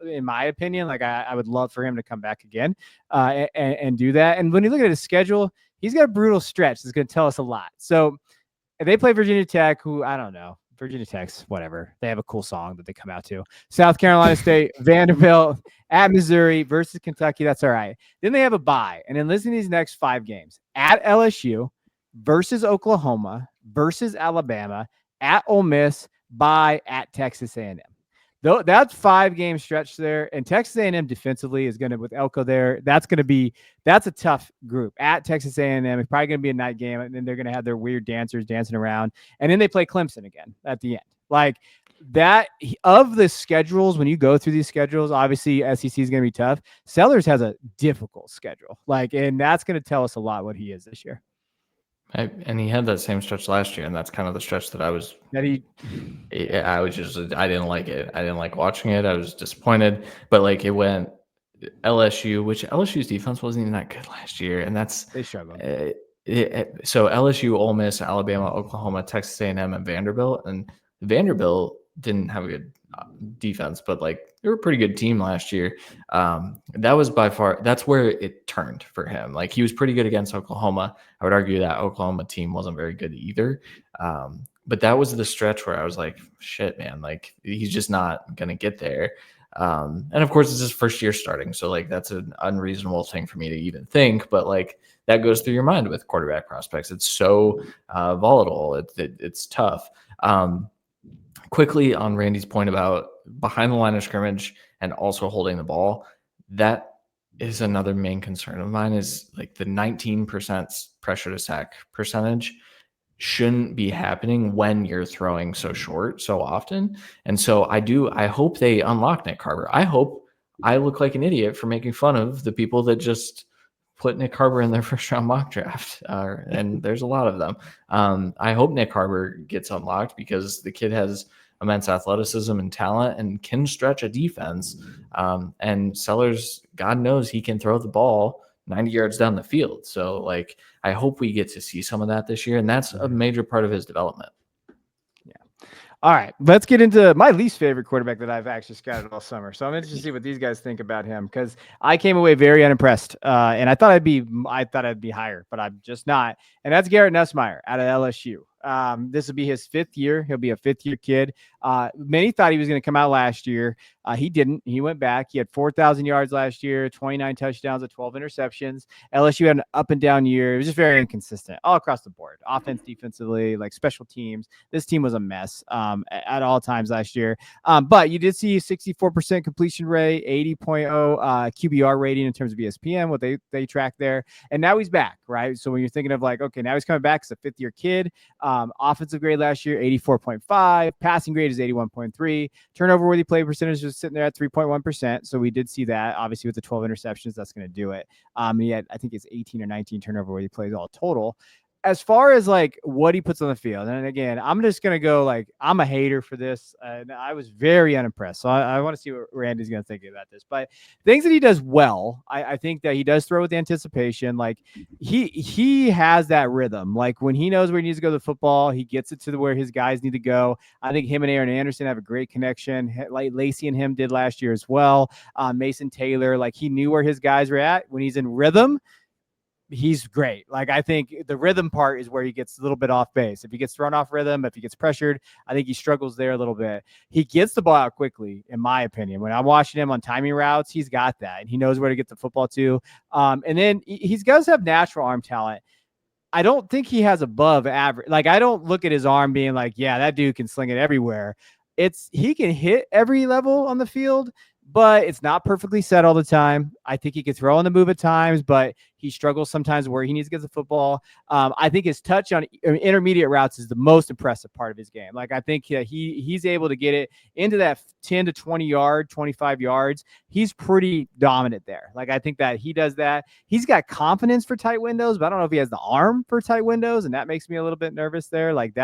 In my opinion, like I would love for him to come back again and do that. And when you look at his schedule, he's got a brutal stretch that's going to tell us a lot. So, they play Virginia Tech, who I don't know. Virginia Tech's whatever. They have a cool song that they come out to. South Carolina State, Vanderbilt, at Missouri versus Kentucky. That's all right. Then they have a bye. And then listen to these next 5 games. At LSU versus Oklahoma versus Alabama, at Ole Miss, bye at Texas A&M. That's 5-game stretch there. And Texas A&M defensively is going to, with Elko there, that's a tough group. At Texas A&M, it's probably going to be a night game, and then they're going to have their weird dancers dancing around. And then they play Clemson again at the end. Like, that, of the schedules, when you go through these schedules, obviously SEC is going to be tough. Sellers has a difficult schedule. Like, and that's going to tell us a lot what he is this year. And he had that same stretch last year, and that's kind of the stretch that I didn't like it. I didn't like watching it. I was disappointed. But, like, it went LSU, which LSU's defense wasn't even that good last year, and they struggled. So LSU, Ole Miss, Alabama, Oklahoma, Texas A&M, and Vanderbilt. And Vanderbilt didn't have a good defense, but like they were a pretty good team last year. That was by far, that's where it turned for him. Like he was pretty good against Oklahoma. I would argue that Oklahoma team wasn't very good either. But that was the stretch where I was like, shit, man, like he's just not going to get there. And of course it's his first year starting. So like, that's an unreasonable thing for me to even think, but like that goes through your mind with quarterback prospects. It's so volatile. It's tough. Quickly on Randy's point about behind the line of scrimmage and also holding the ball, that is another main concern of mine is like the 19% pressure to sack percentage shouldn't be happening when you're throwing so short so often. And so I hope they unlock Nick Carver. I hope I look like an idiot for making fun of the people that just put Nick Carver in their first round mock draft. And there's a lot of them. I hope Nick Carver gets unlocked because the kid has immense athleticism and talent and can stretch a defense. And Sellers, God knows he can throw the ball 90 yards down the field. So like, I hope we get to see some of that this year. And that's a major part of his development. All right, let's get into my least favorite quarterback that I've actually scouted all summer. So I'm interested to see what these guys think about him because I came away very unimpressed, and I thought I'd be higher, but I'm just not. And that's Garrett Nussmeier out of LSU. This will be his 5th year. He'll be a 5th-year kid. Many thought he was going to come out last year. He didn't. He went back. He had 4,000 yards last year, 29 touchdowns, and 12 interceptions. LSU had an up and down year. It was just very inconsistent all across the board. Offense, defensively, like special teams. This team was a mess at all times last year. But you did see 64% completion rate, 80.0 QBR rating in terms of ESPN, what they track there. And now he's back, right? So when you're thinking of like, okay, now he's coming back as a 5th-year kid. Offensive grade last year, 84.5. Passing grade is 81.3. Turnover worthy play percentage was sitting there at 3.1%. So we did see that. Obviously, with the 12 interceptions, that's going to do it. He had, I think it's 18 or 19 turnover worthy plays all total. As far as like what he puts on the field, and again, I'm just going to go like, I'm a hater for this. And I was very unimpressed. So I want to see what Randy's going to think about this. But things that he does well, I think that he does throw with anticipation. Like he has that rhythm. Like when he knows where he needs to go to the football, he gets it to where his guys need to go. I think him and Aaron Anderson have a great connection. Like Lacey and him did last year as well. Mason Taylor, like he knew where his guys were at when he's in rhythm. He's great. Like I think the rhythm part is where he gets a little bit off base. If he gets thrown off rhythm, if he gets pressured, I think he struggles there a little bit. He gets the ball out quickly, in my opinion. When I'm watching him on timing routes, he's got that, and he knows where to get the football to. And then he does have natural arm talent. I don't think he has above average. Like I don't look at his arm being like, yeah, that dude can sling it everywhere. He can hit every level on the field, but it's not perfectly set all the time. I think he can throw on the move at times, but he struggles sometimes where he needs to get the football. I think his touch on intermediate routes is the most impressive part of his game. Like I think he's able to get it into that 10 to 20 yard, 25 yards. He's pretty dominant there. Like I think that he does that. He's got confidence for tight windows, but I don't know if he has the arm for tight windows, and that makes me a little bit nervous there. Like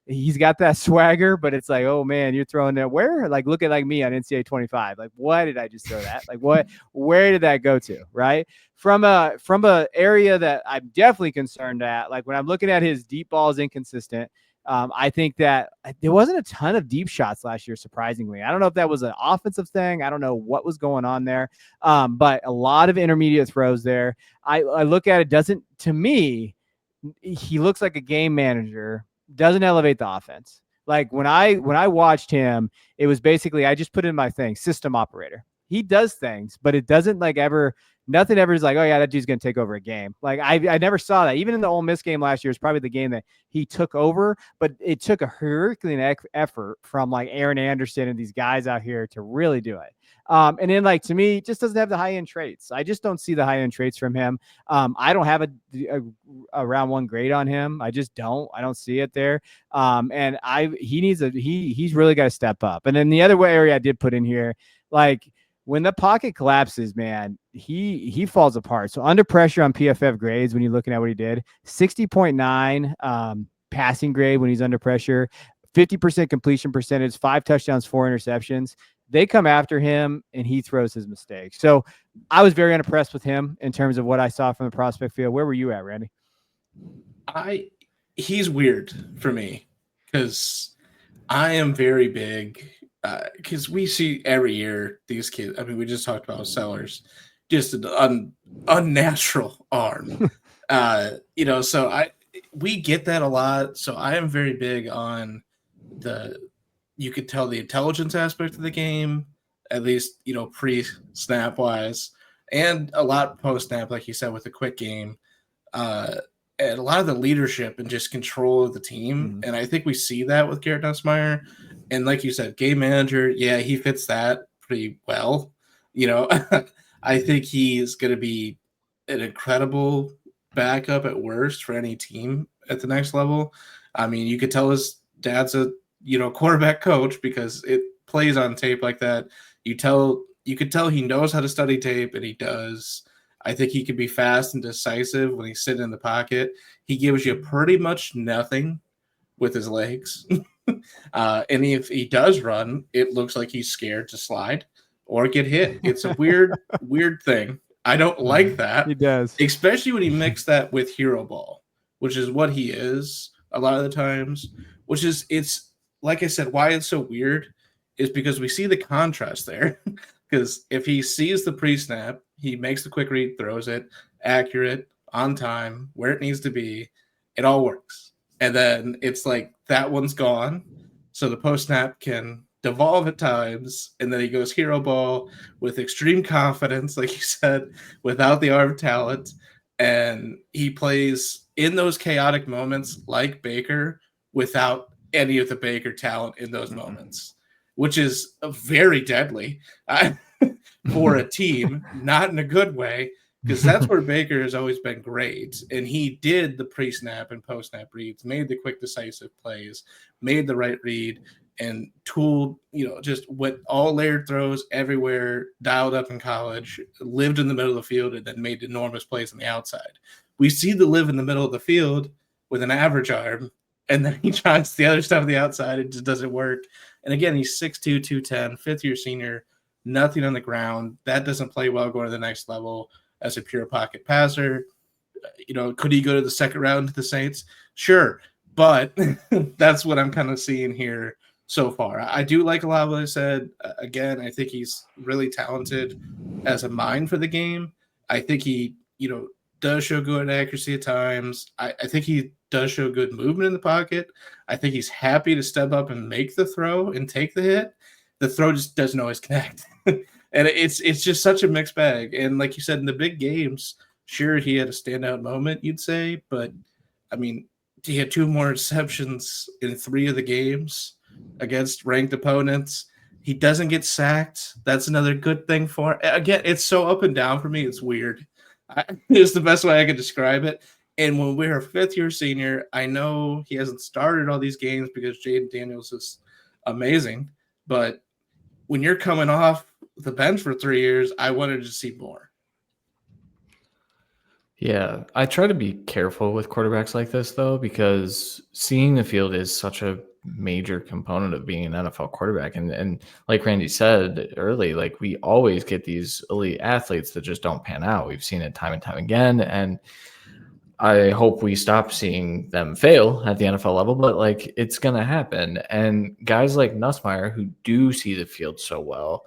he's got that swagger, but it's like, oh man, you're throwing that where? Like look at like me on NCAA 25. Like why did I just throw that? Like where did that go to? Right? From a area that I'm definitely concerned at, like when I'm looking at his deep balls inconsistent, I think that there wasn't a ton of deep shots last year, surprisingly. I don't know if that was an offensive thing. I don't know what was going on there, but a lot of intermediate throws there. I look at it, to me, he looks like a game manager, doesn't elevate the offense. Like when I watched him, it was basically, I just put in my thing, system operator. He does things, but it doesn't like nothing ever is like, oh yeah, that dude's going to take over a game. Like I never saw that. Even in the Ole Miss game last year, it's probably the game that he took over, but it took a Herculean effort from like Aaron Anderson and these guys out here to really do it. And then like, to me, just doesn't have the high end traits. I just don't see the high end traits from him. I don't have a round one grade on him. I just don't. I don't see it there. And he's really got to step up. And then the other area I did put in here, like when the pocket collapses, man, he falls apart. So under pressure on PFF grades, when you're looking at what he did, 60.9 passing grade when he's under pressure, 50% completion percentage, 5 touchdowns, 4 interceptions. They come after him and he throws his mistakes. So I was very unimpressed with him in terms of what I saw from the prospect field. Where were you at, Randy? He's weird for me because I am very big because we see every year these kids. I mean, we just talked about Sellers, just an unnatural arm. So we get that a lot. So I am very big on you could tell the intelligence aspect of the game, at least pre-snap wise, and a lot post-snap, like you said, with the quick game. And a lot of the leadership and just control of the team. And I think we see that with Garrett Nussmeier. And like you said, game manager, yeah, he fits that pretty well. I think he's going to be an incredible backup at worst for any team at the next level. I mean, you could tell his dad's a quarterback coach because it plays on tape like that. You could tell he knows how to study tape, and he does. I think he can be fast and decisive when he's sitting in the pocket. He gives you pretty much nothing with his legs. And if he does run, it looks like he's scared to slide or get hit. It's a weird thing. I don't like that. He does. Especially when he mixed that with hero ball, which is what he is a lot of the times, it's like I said, why it's so weird is because we see the contrast there. Because if he sees the pre-snap, he makes the quick read, throws it, accurate, on time, where it needs to be, it all works. And then it's like that one's gone. So the post-snap can devolve at times, and then he goes hero ball with extreme confidence, like you said, without the arm talent. And he plays in those chaotic moments like Baker without any of the Baker talent in those moments, which is very deadly for a team, not in a good way, because that's where Baker has always been great. And he did the pre-snap and post-snap reads, made the quick, decisive plays, made the right read, and tooled, just went all layered throws everywhere, dialed up in college, lived in the middle of the field, and then made enormous plays on the outside. We see the live in the middle of the field with an average arm, and then he tries the other stuff on the outside. It just doesn't work. And again, he's 6'2", 210, fifth-year senior, nothing on the ground. That doesn't play well going to the next level as a pure pocket passer. Could he go to the second round to the Saints? Sure. But that's what I'm kind of seeing here so far. I do like a lot of what I said. Again, I think he's really talented as a mind for the game. I think he, does show good accuracy at times. I think he does show good movement in the pocket. I think he's happy to step up and make the throw and take the hit. The throw just doesn't always connect. And it's just such a mixed bag. And like you said, in the big games, sure, he had a standout moment, you'd say. But, I mean, he had 2 more receptions in 3 of the games against ranked opponents. He doesn't get sacked. That's another good thing for him. Again, it's so up and down for me. It's weird. It's the best way I could describe it. And when we're a fifth-year senior, I know he hasn't started all these games because Jaden Daniels is amazing. But when you're coming off the bench for 3 years, I wanted to see more. Yeah, I try to be careful with quarterbacks like this, though, because seeing the field is such a major component of being an NFL quarterback. And like Randy said early, like we always get these elite athletes that just don't pan out. We've seen it time and time again. And I hope we stop seeing them fail at the NFL level, but like it's going to happen. And guys like Nussmeier, who do see the field so well,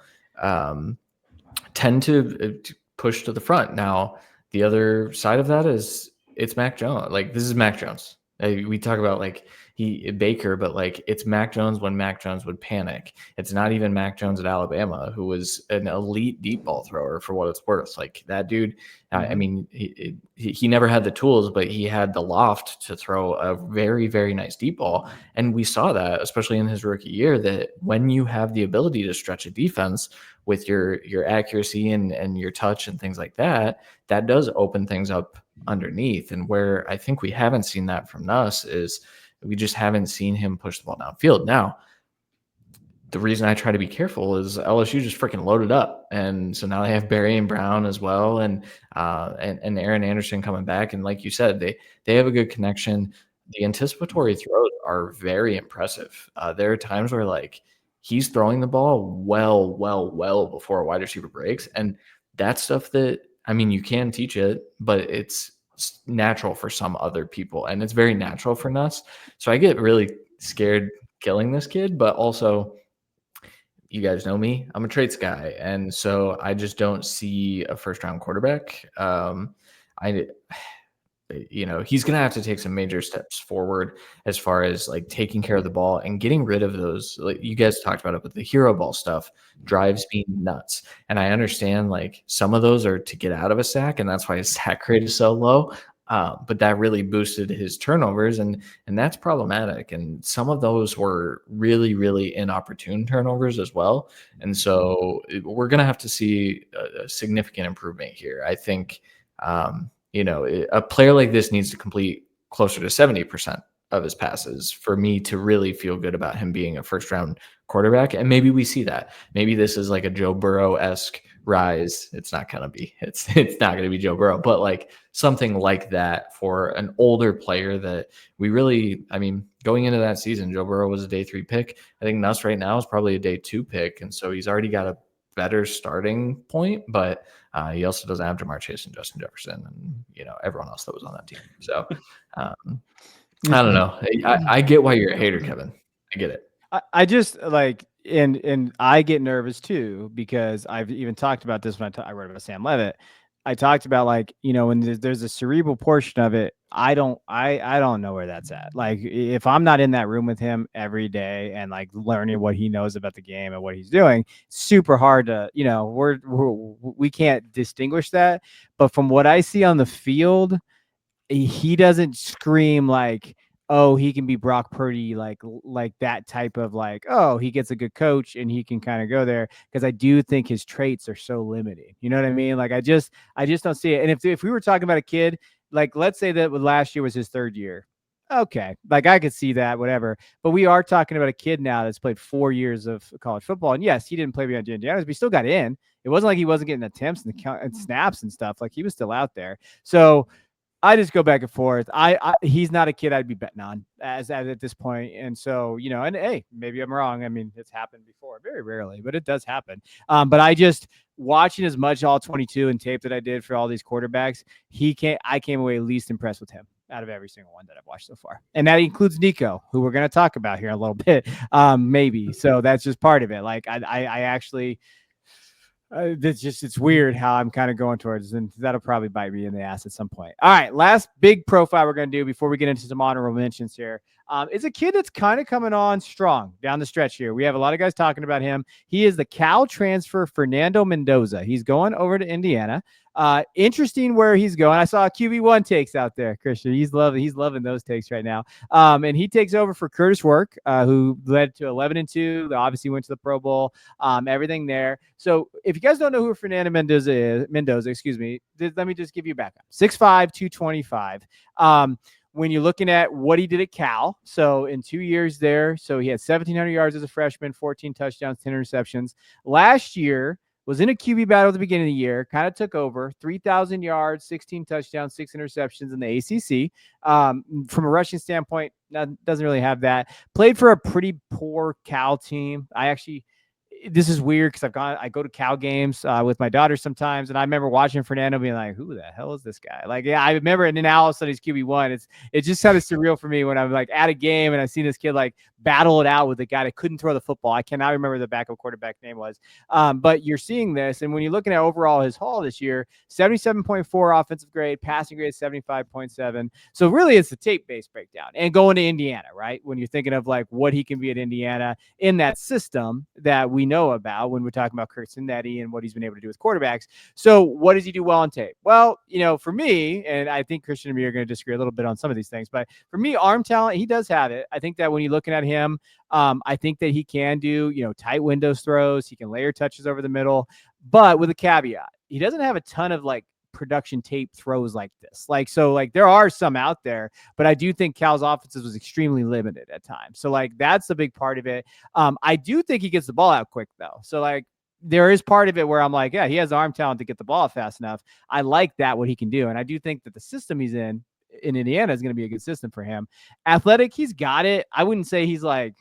tend to push to the front. Now, the other side of that is it's Mac Jones. Like this is Mac Jones. We talk about like Baker, but like it's Mac Jones when Mac Jones would panic. It's not even Mac Jones at Alabama, who was an elite deep ball thrower for what it's worth. Like that dude, I mean, he never had the tools, but he had the loft to throw a very, very nice deep ball. And we saw that, especially in his rookie year, that when you have the ability to stretch a defense with your accuracy and your touch and things like that, that does open things up underneath. And where I think we haven't seen that from Nuss is we just haven't seen him push the ball downfield. Now, the reason I try to be careful is LSU just freaking loaded up. And so now they have Barry and Brown as well, and Aaron Anderson coming back. And like you said, they have a good connection. The anticipatory throws are very impressive. There are times where like he's throwing the ball well before a wide receiver breaks. And that's stuff that, I mean, you can teach it, but it's natural for some other people. And it's very natural for Nuss. So I get really scared killing this kid, but also you guys know me, I'm a traits guy. And so I just don't see a first round quarterback. He's going to have to take some major steps forward as far as like taking care of the ball and getting rid of those. Like you guys talked about it, but the hero ball stuff drives me nuts. And I understand like some of those are to get out of a sack, and that's why his sack rate is so low. But that really boosted his turnovers, and that's problematic. And some of those were really, really inopportune turnovers as well. And so we're going to have to see a significant improvement here. I think. A player like this needs to complete closer to 70% of his passes for me to really feel good about him being a first round quarterback. And maybe we see that. Maybe this is like a Joe Burrow-esque rise. It's not going to be Joe Burrow, but like something like that for an older player that we really, going into that season, Joe Burrow was a day 3 pick. I think Nuss right now is probably a day 2 pick. And so he's already got a better starting point, but he also doesn't have Jamar Chase and Justin Jefferson and, everyone else that was on that team. So I don't know. I get why you're a hater, Kevin. I get it. I just like, and I get nervous too, because I've even talked about this when I wrote about Sam Leavitt. I talked about like, when there's a cerebral portion of it, I don't know where that's at. Like if I'm not in that room with him every day and like learning what he knows about the game and what he's doing, super hard to, we can't distinguish that. But from what I see on the field, he doesn't scream like, oh, he can be Brock Purdy, like that type of like, oh, he gets a good coach and he can kind of go there. Because I do think his traits are so limiting. You know what I mean? Like I just don't see it. And if we were talking about a kid, like let's say that last year was his 3rd year. Okay, like I could see that, whatever. But we are talking about a kid now that's played 4 years of college football. And yes, he didn't play beyond Indiana, but he still got in. It wasn't like he wasn't getting attempts and snaps and stuff. Like he was still out there. So I just go back and forth. He's not a kid I'd be betting on as at this point. And so, and hey, maybe I'm wrong. It's happened before, very rarely, but it does happen. But I just watching as much all 22 and tape that I did for all these quarterbacks, I came away least impressed with him out of every single one that I've watched so far. And that includes Nico, who we're going to talk about here in a little bit. Maybe. So that's just part of it. Like I actually, it's weird how I'm kind of going towards, and that'll probably bite me in the ass at some point. All right, last big profile we're going to do before we get into some honorable mentions here. It's a kid that's kind of coming on strong down the stretch here. We have a lot of guys talking about him. He is the Cal transfer Fernando Mendoza. He's going over to Indiana. Interesting where he's going. I saw QB1 takes out there, Christian. He's loving those takes right now. And he takes over for Curtis Work, who led to 11-2. They obviously went to the Pro Bowl. Everything there. So if you guys don't know who Fernando Mendoza is, let me just give you a backup. 6'5", 225. When you're looking at what he did at Cal, so in 2 years there, so he had 1,700 yards as a freshman, 14 touchdowns, 10 interceptions. Last year, was in a QB battle at the beginning of the year, kind of took over, 3,000 yards, 16 touchdowns, 6 interceptions in the ACC. From a rushing standpoint, doesn't really have that. Played for a pretty poor Cal team. This is weird because I go to Cal games with my daughter sometimes, and I remember watching Fernando being like, "Who the hell is this guy?" Like, yeah, I remember, and then now all of a sudden he's QB1. It's just kind of surreal for me when I'm like at a game and I see this kid like battle it out with a guy that couldn't throw the football. I cannot remember the backup quarterback name was, but you're seeing this, and when you're looking at overall his haul this year, 77.4 offensive grade, passing grade 75.7. So really, it's the tape-based breakdown and going to Indiana, right? When you're thinking of like what he can be at Indiana in that system that we know about when we're talking about Kirk Cincinnati and what he's been able to do with quarterbacks. So what does he do well on tape? Well, for me, and I think Christian and me are going to disagree a little bit on some of these things, but for me, arm talent, he does have it. I think that when you're looking at him, I think that he can do, tight windows throws. He can layer touches over the middle, but with a caveat, he doesn't have a ton of like production tape throws like this. So there are some out there, but I do think Cal's offenses was extremely limited at times. So like, that's a big part of it. I do think he gets the ball out quick though. So like, there is part of it where I'm like, yeah, he has arm talent to get the ball fast enough. I like that, what he can do. And I do think that the system he's in Indiana is going to be a good system for him. Athletic, he's got it. I wouldn't say he's not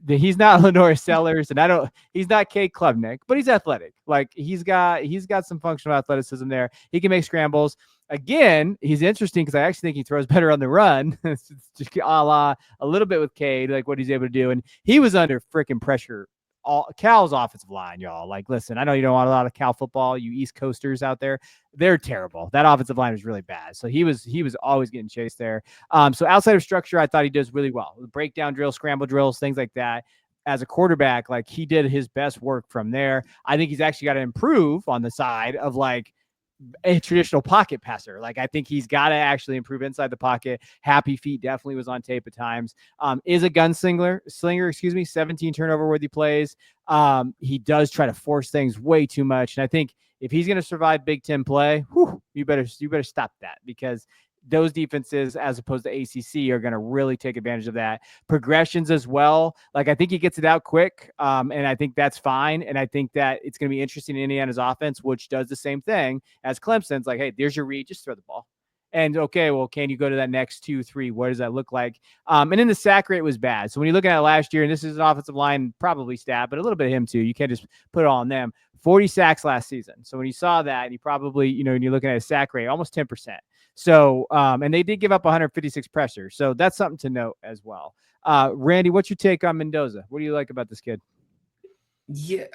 LaNorris Sellers, and he's not Cade Klubnik, but he's athletic. Like he's got some functional athleticism there. He can make scrambles. Again, he's interesting because I actually think he throws better on the run. It's just a little bit with Cade, like what he's able to do. And he was under freaking pressure Cal's offensive line, y'all. Like, listen, I know you don't want a lot of Cal football, you East Coasters out there. They're terrible. That offensive line was really bad. So he was always getting chased there. So outside of structure, I thought he does really well. Breakdown drills, scramble drills, things like that. As a quarterback, like he did his best work from there. I think he's actually got to improve on the side of like a traditional pocket passer. Like I think he's got to actually improve inside the pocket. Happy feet definitely was on tape at times. Is a slinger, 17 turnover worthy plays. He does try to force things way too much. And I think if he's going to survive Big Ten play, you better stop that, because those defenses, as opposed to ACC, are going to really take advantage of that. Progressions as well. Like I think he gets it out quick, and I think that's fine. And I think that it's going to be interesting in Indiana's offense, which does the same thing as Clemson's. Like, hey, there's your read, just throw the ball. And okay, well, can you go to that next 2-3? What does that look like? And then the sack rate was bad. So when you look at it last year, and this is an offensive line probably stat, but a little bit of him too. You can't just put it all on them. 40 sacks last season. So when you saw that, and you probably, when you're looking at a sack rate, almost 10%. So, and they did give up 156 pressures. So that's something to note as well. Randy, what's your take on Mendoza? What do you like about this kid? Yeah,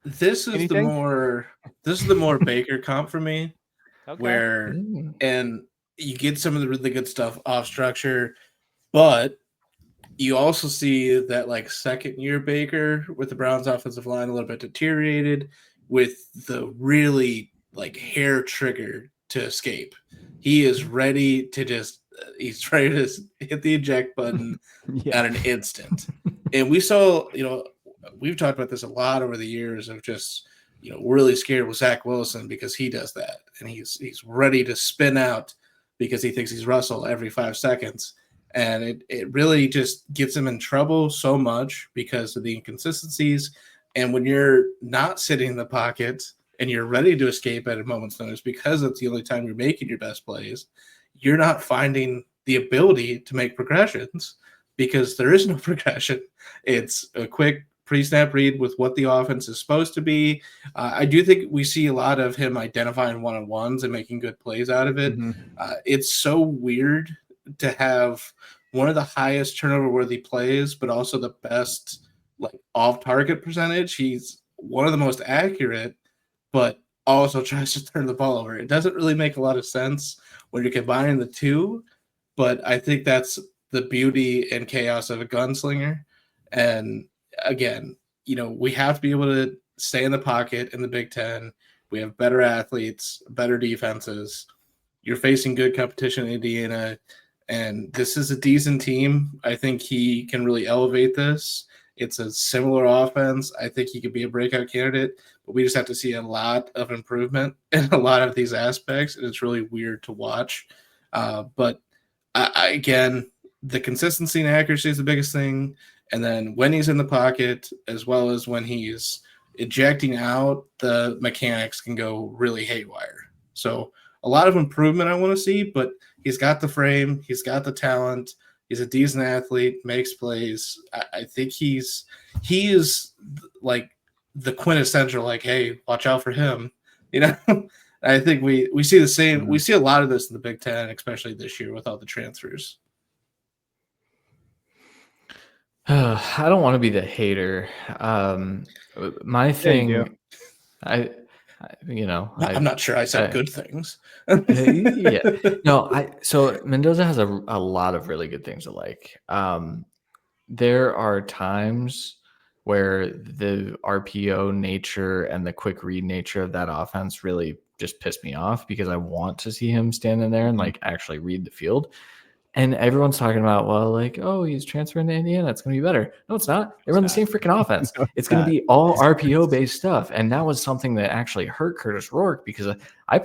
this is the more Baker comp for me, where and you get some of the really good stuff off structure, but you also see that like second year Baker with the Browns offensive line a little bit deteriorated, with the really like hair trigger to escape. He is ready to he's ready to hit the eject button at an instant. And we saw, we've talked about this a lot over the years of just, really scared with Zach Wilson because he does that. And he's ready to spin out because he thinks he's Russell every 5 seconds. And it really just gets him in trouble so much because of the inconsistencies. And when you're not sitting in the pocket and you're ready to escape at a moment's notice because it's the only time you're making your best plays, you're not finding the ability to make progressions because there is no progression. It's a quick pre-snap read with what the offense is supposed to be. I do think we see a lot of him identifying one-on-ones and making good plays out of it. It's so weird to have one of the highest turnover-worthy plays, but also the best like off-target percentage. He's one of the most accurate, but also tries to turn the ball over. It doesn't really make a lot of sense when you're combining the two, but I think that's the beauty and chaos of a gunslinger. And again, we have to be able to stay in the pocket in the Big Ten. We have better athletes, better defenses. You're facing good competition in Indiana, and this is a decent team. I think he can really elevate this. It's a similar offense. I think he could be a breakout candidate, but we just have to see a lot of improvement in a lot of these aspects, and it's really weird to watch. But again, the consistency and accuracy is the biggest thing. And then when he's in the pocket, as well as when he's ejecting out, the mechanics can go really haywire. So a lot of improvement I want to see, but he's got the frame, he's got the talent, he's a decent athlete, makes plays. I think he is like the quintessential, like, hey, watch out for him. I think we see the same. We see a lot of this in the Big Ten, especially this year with all the transfers. I don't want to be the hater. My thing, I'm not sure I said good things. Yeah, no, so Mendoza has a lot of really good things to like. There are times where the RPO nature and the quick read nature of that offense really just piss me off because I want to see him stand in there and like actually read the field. And everyone's talking about, well, like, oh, he's transferring to Indiana. It's going to be better. No, it's not. They run the same freaking offense. It's going to be all RPO-based stuff. And that was something that actually hurt Curtis Rourke because I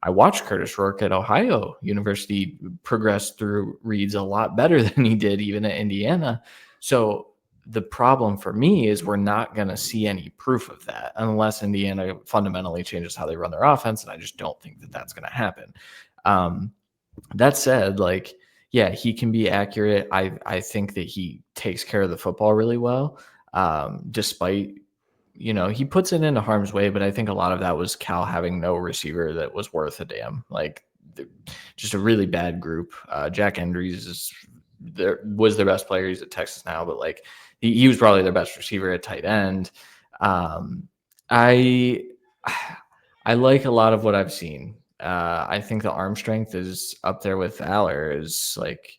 watched Curtis Rourke at Ohio University progress through reads a lot better than he did even at Indiana. So the problem for me is we're not going to see any proof of that unless Indiana fundamentally changes how they run their offense. And I just don't think that that's going to happen. That said, like, yeah, he can be accurate. I think that he takes care of the football really well, despite, he puts it into harm's way. But I think a lot of that was Cal having no receiver that was worth a damn. Like, just a really bad group. Jack Endries was their best player. He's at Texas now, but like he was probably their best receiver at tight end. I like a lot of what I've seen. I think the arm strength is up there with Allar, is like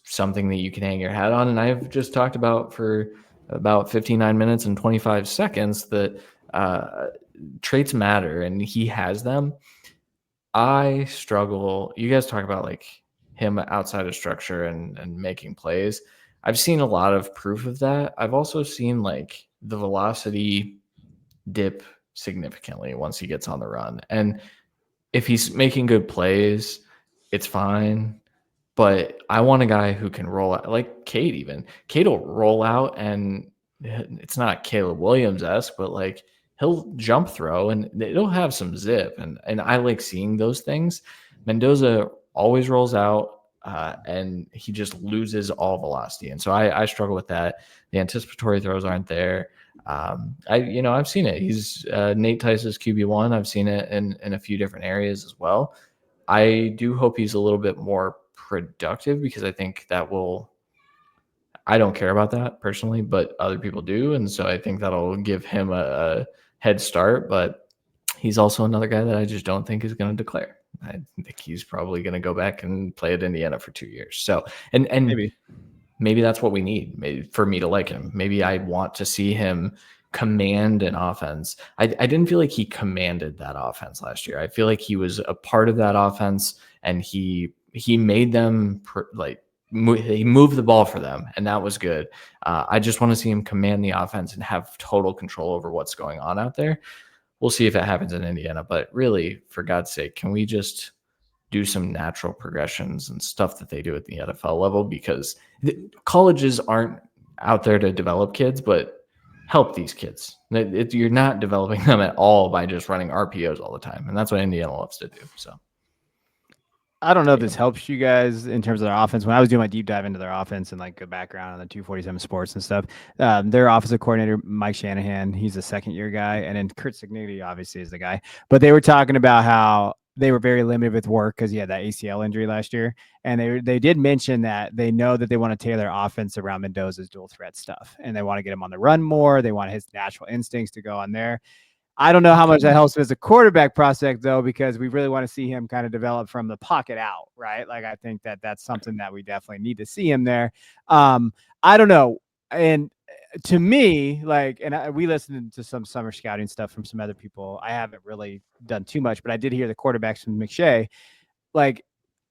something that you can hang your hat on. And I've just talked about for about 59 minutes and 25 seconds that traits matter, and he has them. I struggle. You guys talk about like him outside of structure and making plays. I've seen a lot of proof of that. I've also seen like the velocity dip significantly once he gets on the run. And if he's making good plays, it's fine. But I want a guy who can roll out, like Cade even. Cade will roll out, and it's not Caleb Williams-esque, but like he'll jump throw and it'll have some zip. And I like seeing those things. Mendoza always rolls out, and he just loses all velocity. And so I struggle with that. The anticipatory throws aren't there. I've seen it. He's Nate Tice's QB1. I've seen it in a few different areas as well. I do hope he's a little bit more productive, because I think that I don't care about that personally, but other people do. And so I think that'll give him a head start, but he's also another guy that I just don't think is going to declare. I think he's probably going to go back and play at Indiana for 2 years. So, and maybe that's what we need for me to like him. Maybe I want to see him command an offense. I didn't feel like he commanded that offense last year. I feel like he was a part of that offense, and he made them he moved the ball for them, and that was good. I just want to see him command the offense and have total control over what's going on out there. We'll see if it happens in Indiana, but really, for God's sake, can we just do some natural progressions and stuff that they do at the NFL level? Because colleges aren't out there to develop kids, but help these kids. You're not developing them at all by just running RPOs all the time, and that's what Indiana loves to do. So I don't know if this helps you guys in terms of their offense. When I was doing my deep dive into their offense and like a background on the 247 Sports and stuff, their offensive coordinator, Mike Shanahan, he's a second-year guy, and then Kurt Signiti obviously is the guy. But they were talking about how they were very limited with work because he had that ACL injury last year. And they did mention that they know that they want to tailor their offense around Mendoza's dual threat stuff. And they want to get him on the run more. They want his natural instincts to go on there. I don't know how much that helps him as a quarterback prospect, though, because we really want to see him kind of develop from the pocket out, right? Like, I think that that's something that we definitely need to see him there. I don't know. And to me, like, and we listened to some summer scouting stuff from some other people. I haven't really done too much, but I did hear the quarterbacks from McShay. Like,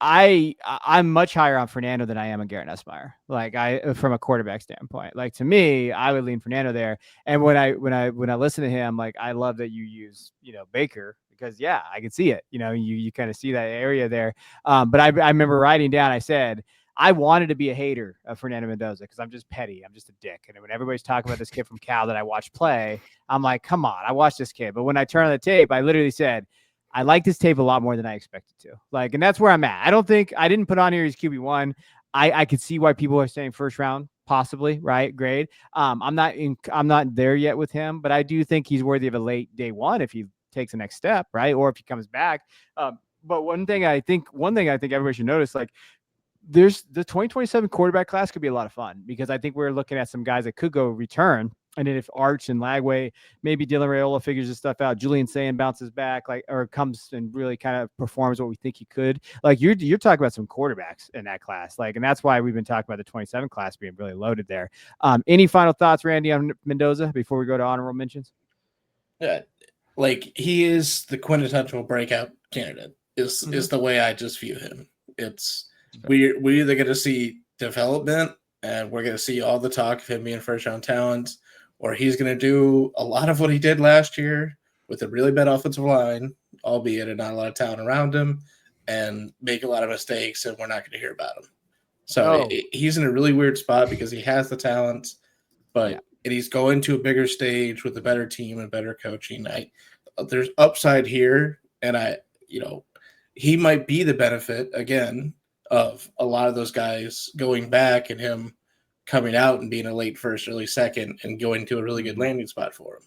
I'm much higher on Fernando than I am on Garrett Nussmeier. Like, from a quarterback standpoint, like, to me, I would lean Fernando there. And when I listen to him, like, I love that you use, Baker, because yeah, I can see it, you kind of see that area there. But I remember writing down, I said, I wanted to be a hater of Fernando Mendoza because I'm just petty. I'm just a dick. And when everybody's talking about this kid from Cal that I watched play, I'm like, come on, I watched this kid. But when I turn on the tape, I literally said, I like this tape a lot more than I expected to. Like, and that's where I'm at. I didn't put on here he's QB1. I could see why people are saying first round, possibly, right? Grade. I'm not there yet with him, but I do think he's worthy of a late day one if he takes the next step, right? Or if he comes back. But one thing I think everybody should notice, like, there's the 2027 quarterback class could be a lot of fun because I think we're looking at some guys that could go return. And then if Arch and Lagway, maybe Dylan Raiola figures this stuff out, Julian Sayin bounces back, like, or comes and really kind of performs what we think he could. Like, you're talking about some quarterbacks in that class, like, and that's why we've been talking about the 27 class being really loaded there. Any final thoughts, Randy, on Mendoza before we go to honorable mentions? Yeah, like, he is the quintessential breakout candidate. Is the way I just view him. It's we're either going to see development and we're going to see all the talk of him being first round talent, or he's going to do a lot of what he did last year with a really bad offensive line, albeit not a lot of talent around him, and make a lot of mistakes, and we're not going to hear about him. So he's in a really weird spot because he has the talent, but and he's going to a bigger stage with a better team and better coaching. There's upside here, and he might be the benefit, again, of a lot of those guys going back and him coming out and being a late first, early second, and going to a really good landing spot for him.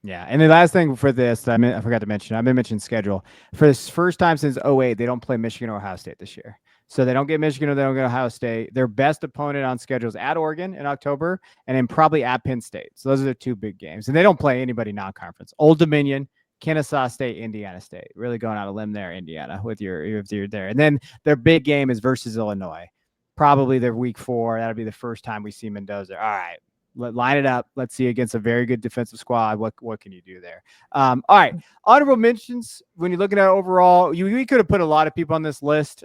Yeah, and the last thing for this, I forgot to mention, I've been mentioning schedule. For this first time since 2008, they don't play Michigan or Ohio State this year. So they don't get Michigan or they don't get Ohio State. Their best opponent on schedule is at Oregon in October and then probably at Penn State. So those are their 2 big games. And they don't play anybody non-conference. Old Dominion, Kennesaw State, Indiana State. Really going out a limb there, Indiana, with your there. And then their big game is versus Illinois. Probably their week 4. That'll be the first time we see Mendoza. All right. Line it up. Let's see against a very good defensive squad. What can you do there? All right. Honorable mentions. When you're looking at overall, we could have put a lot of people on this list.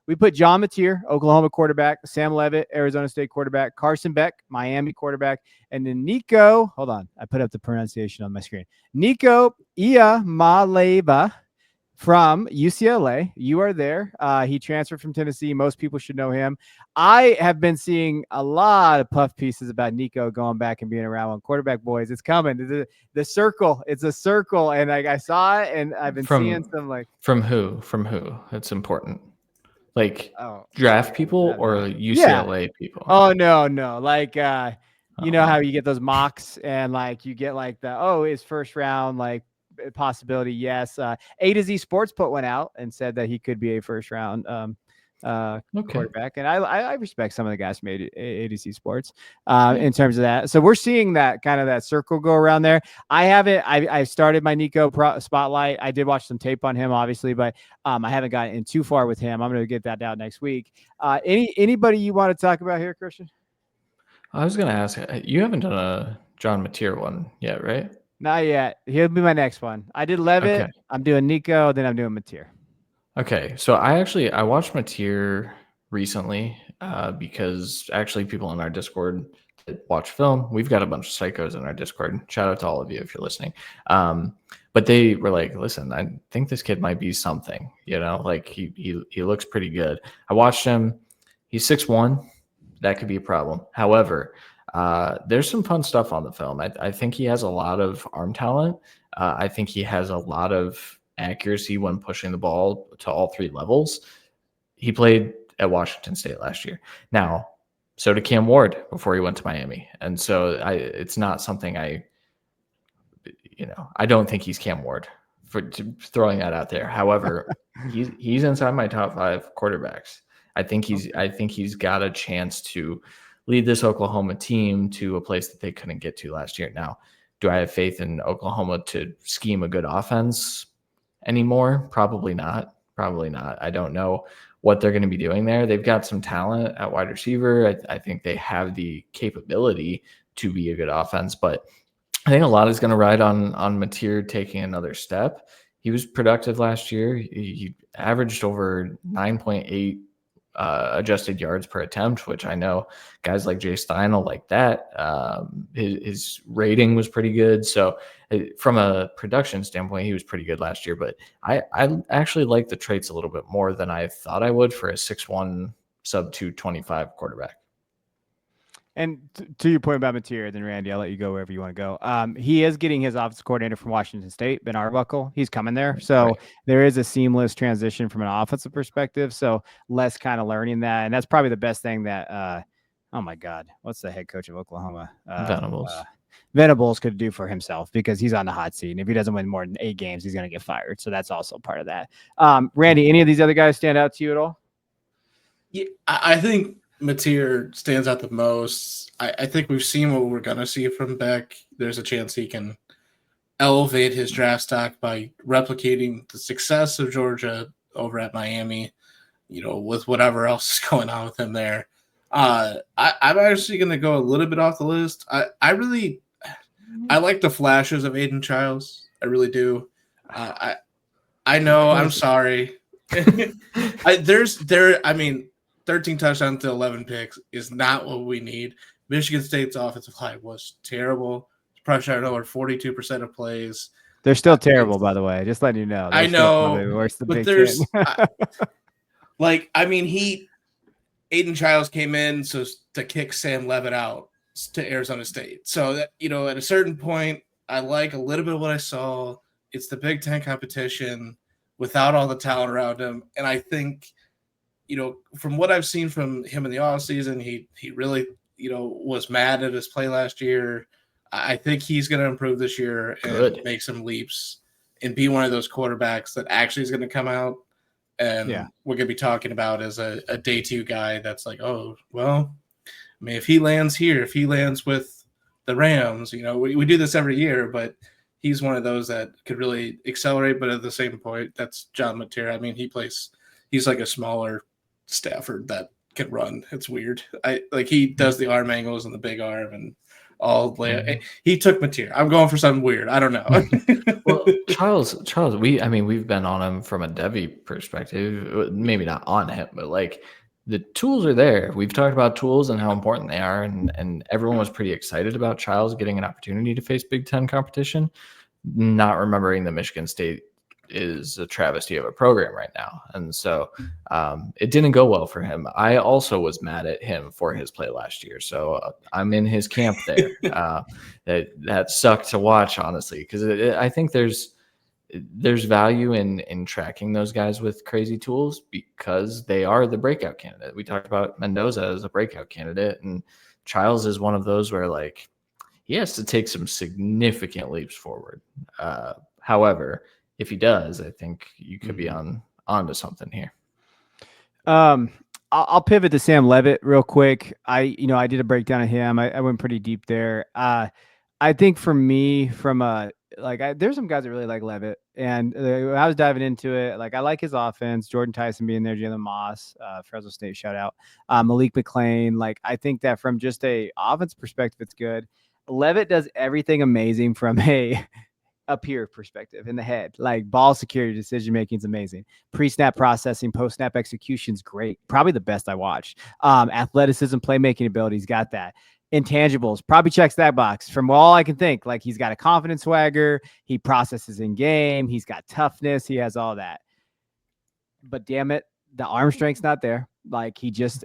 We put John Mateer, Oklahoma quarterback, Sam Leavitt, Arizona State quarterback, Carson Beck, Miami quarterback, and then Nico. Hold on. I put up the pronunciation on my screen. Nico Iamaleava from UCLA. You are there. He transferred from Tennessee. Most people should know him. I have been seeing a lot of puff pieces about Nico going back and being around on quarterback boys. It's coming. The circle. It's a circle. And I saw it, and I've been seeing some like. From who? It's important. Like draft people or UCLA people? Oh, no. Like, you know how you get those mocks and like you get like his first round, like, possibility. Yes. A to Z Sports put one out and said that he could be a first round quarterback. And I respect some of the guys from A to Z Sports in terms of that. So we're seeing that kind of that circle go around there. I started my Nico spotlight. I did watch some tape on him, obviously, but I haven't gotten in too far with him. I'm going to get that out next week. Anybody you want to talk about here, Christian? I was going to ask, you haven't done a John Mateer one yet, right? Not yet. He'll be my next one. I did Leavitt. Okay. I'm doing Nico. Then I'm doing Mateer. Okay. So I watched Mateer recently because actually people in our Discord that watch film. We've got a bunch of psychos in our Discord. Shout out to all of you if you're listening. But they were like, listen, I think this kid might be something, like he looks pretty good. I watched him. He's 6'1". That could be a problem. However, there's some fun stuff on the film. I think he has a lot of arm talent. I think he has a lot of accuracy when pushing the ball to all 3 levels. He played at Washington State last year. Now, so did Cam Ward before he went to Miami. And so it's not something I don't think he's Cam Ward for throwing that out there. However, he's inside my top 5 quarterbacks. I think he's got a chance to lead this Oklahoma team to a place that they couldn't get to last year. Now, do I have faith in Oklahoma to scheme a good offense anymore? Probably not. I don't know what they're going to be doing there. They've got some talent at wide receiver. I think they have the capability to be a good offense, but I think a lot is going to ride on Mateer taking another step. He was productive last year. He averaged over 9.8 adjusted yards per attempt, which I know guys like Jay Stein will like that. His rating was pretty good. So from a production standpoint, he was pretty good last year, but I actually like the traits a little bit more than I thought I would for a 6'1", sub 225 quarterback. And to your point about Mateer, then Randy, I'll let you go wherever you want to go. He is getting his offensive coordinator from Washington State, Ben Arbuckle. He's coming there. So there is a seamless transition from an offensive perspective. So less kind of learning that. And that's probably the best thing that, oh my God, what's the head coach of Oklahoma? Venables could do for himself because he's on the hot seat. And if he doesn't win more than 8 games, he's going to get fired. So that's also part of that. Randy, any of these other guys stand out to you at all? Yeah, I think Mateer stands out the most. I think we've seen what we're going to see from Beck. There's a chance he can elevate his draft stock by replicating the success of Georgia over at Miami, with whatever else is going on with him there. I'm actually going to go a little bit off the list. I like the flashes of Aiden Childs. I really do. I know. I'm sorry. 13 touchdowns to 11 picks is not what we need. Michigan State's offensive line was terrible. Pressure over 42% of plays. They're still terrible, by the way. Just letting you know. I know. Worse than but Big there's Ten. Aiden Childs came in to kick Sam Leavitt out to Arizona State. So that, at a certain point, I like a little bit of what I saw. It's the Big Ten competition without all the talent around him, and I think, from what I've seen from him in the offseason, he really, was mad at his play last year. I think he's going to improve this year and make some leaps and be one of those quarterbacks that actually is going to come out and Yeah. we're going to be talking about as a day 2 guy that's like, oh, well, I mean, if he lands here, if he lands with the Rams, we do this every year, but he's one of those that could really accelerate. But at the same point, that's John Mateer. I mean, he's like a smaller Stafford that can run. It's weird. He does the arm angles and the big arm and all. He took Mateer. I'm going for something weird. I don't know. Well, Charles, we've been on him from a Devy perspective, maybe not on him, but like the tools are there. We've talked about tools and how important they are, and everyone was pretty excited about Charles getting an opportunity to face Big Ten competition, not remembering that Michigan State is a travesty of a program right now. And so it didn't go well for him. I also was mad at him for his play last year. So I'm in his camp there. That sucked to watch, honestly, because I think there's value in tracking those guys with crazy tools because they are the breakout candidate. We talked about Mendoza as a breakout candidate, and Childs is one of those where like he has to take some significant leaps forward. However, if he does, I think you could be onto something here. I'll pivot to Sam Leavitt real quick. I did a breakdown of him. I went pretty deep there. I think for me, there's some guys that really like Leavitt, and when I was diving into it, I like his offense. Jordan Tyson being there, Jalen Moss, Fresno State shout out, Malik McClain. I think that from just a offense perspective, it's good. Leavitt does everything amazing from a peer perspective in the head. Ball security, decision making is amazing. Pre-snap processing, post-snap execution is great. Probably the best I watched. Athleticism, playmaking abilities, got that. Intangibles, probably checks that box from all I can think. He's got a confidence swagger. He processes in game. He's got toughness. He has all that. But damn it, the arm strength's not there. He just,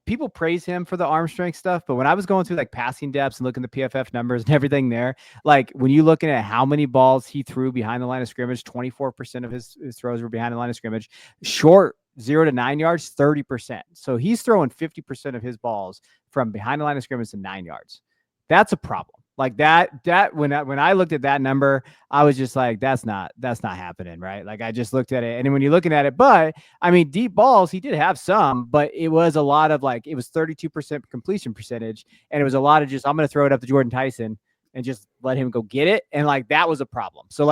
people praise him for the arm strength stuff, but when I was going through passing depths and looking at the PFF numbers and everything there, when you're looking at how many balls he threw behind the line of scrimmage, 24% of his throws were behind the line of scrimmage. Short 0 to 9 yards, 30%. So he's throwing 50% of his balls from behind the line of scrimmage to 9 yards. That's a problem. That when I looked at that number, I was just like, that's not happening, right? I just looked at it, and then when you're looking at it, but I mean, deep balls, he did have some, but it was a lot of it was 32% completion percentage, and it was a lot of just, I'm going to throw it up to Jordan Tyson and just let him go get it, and that was a problem. So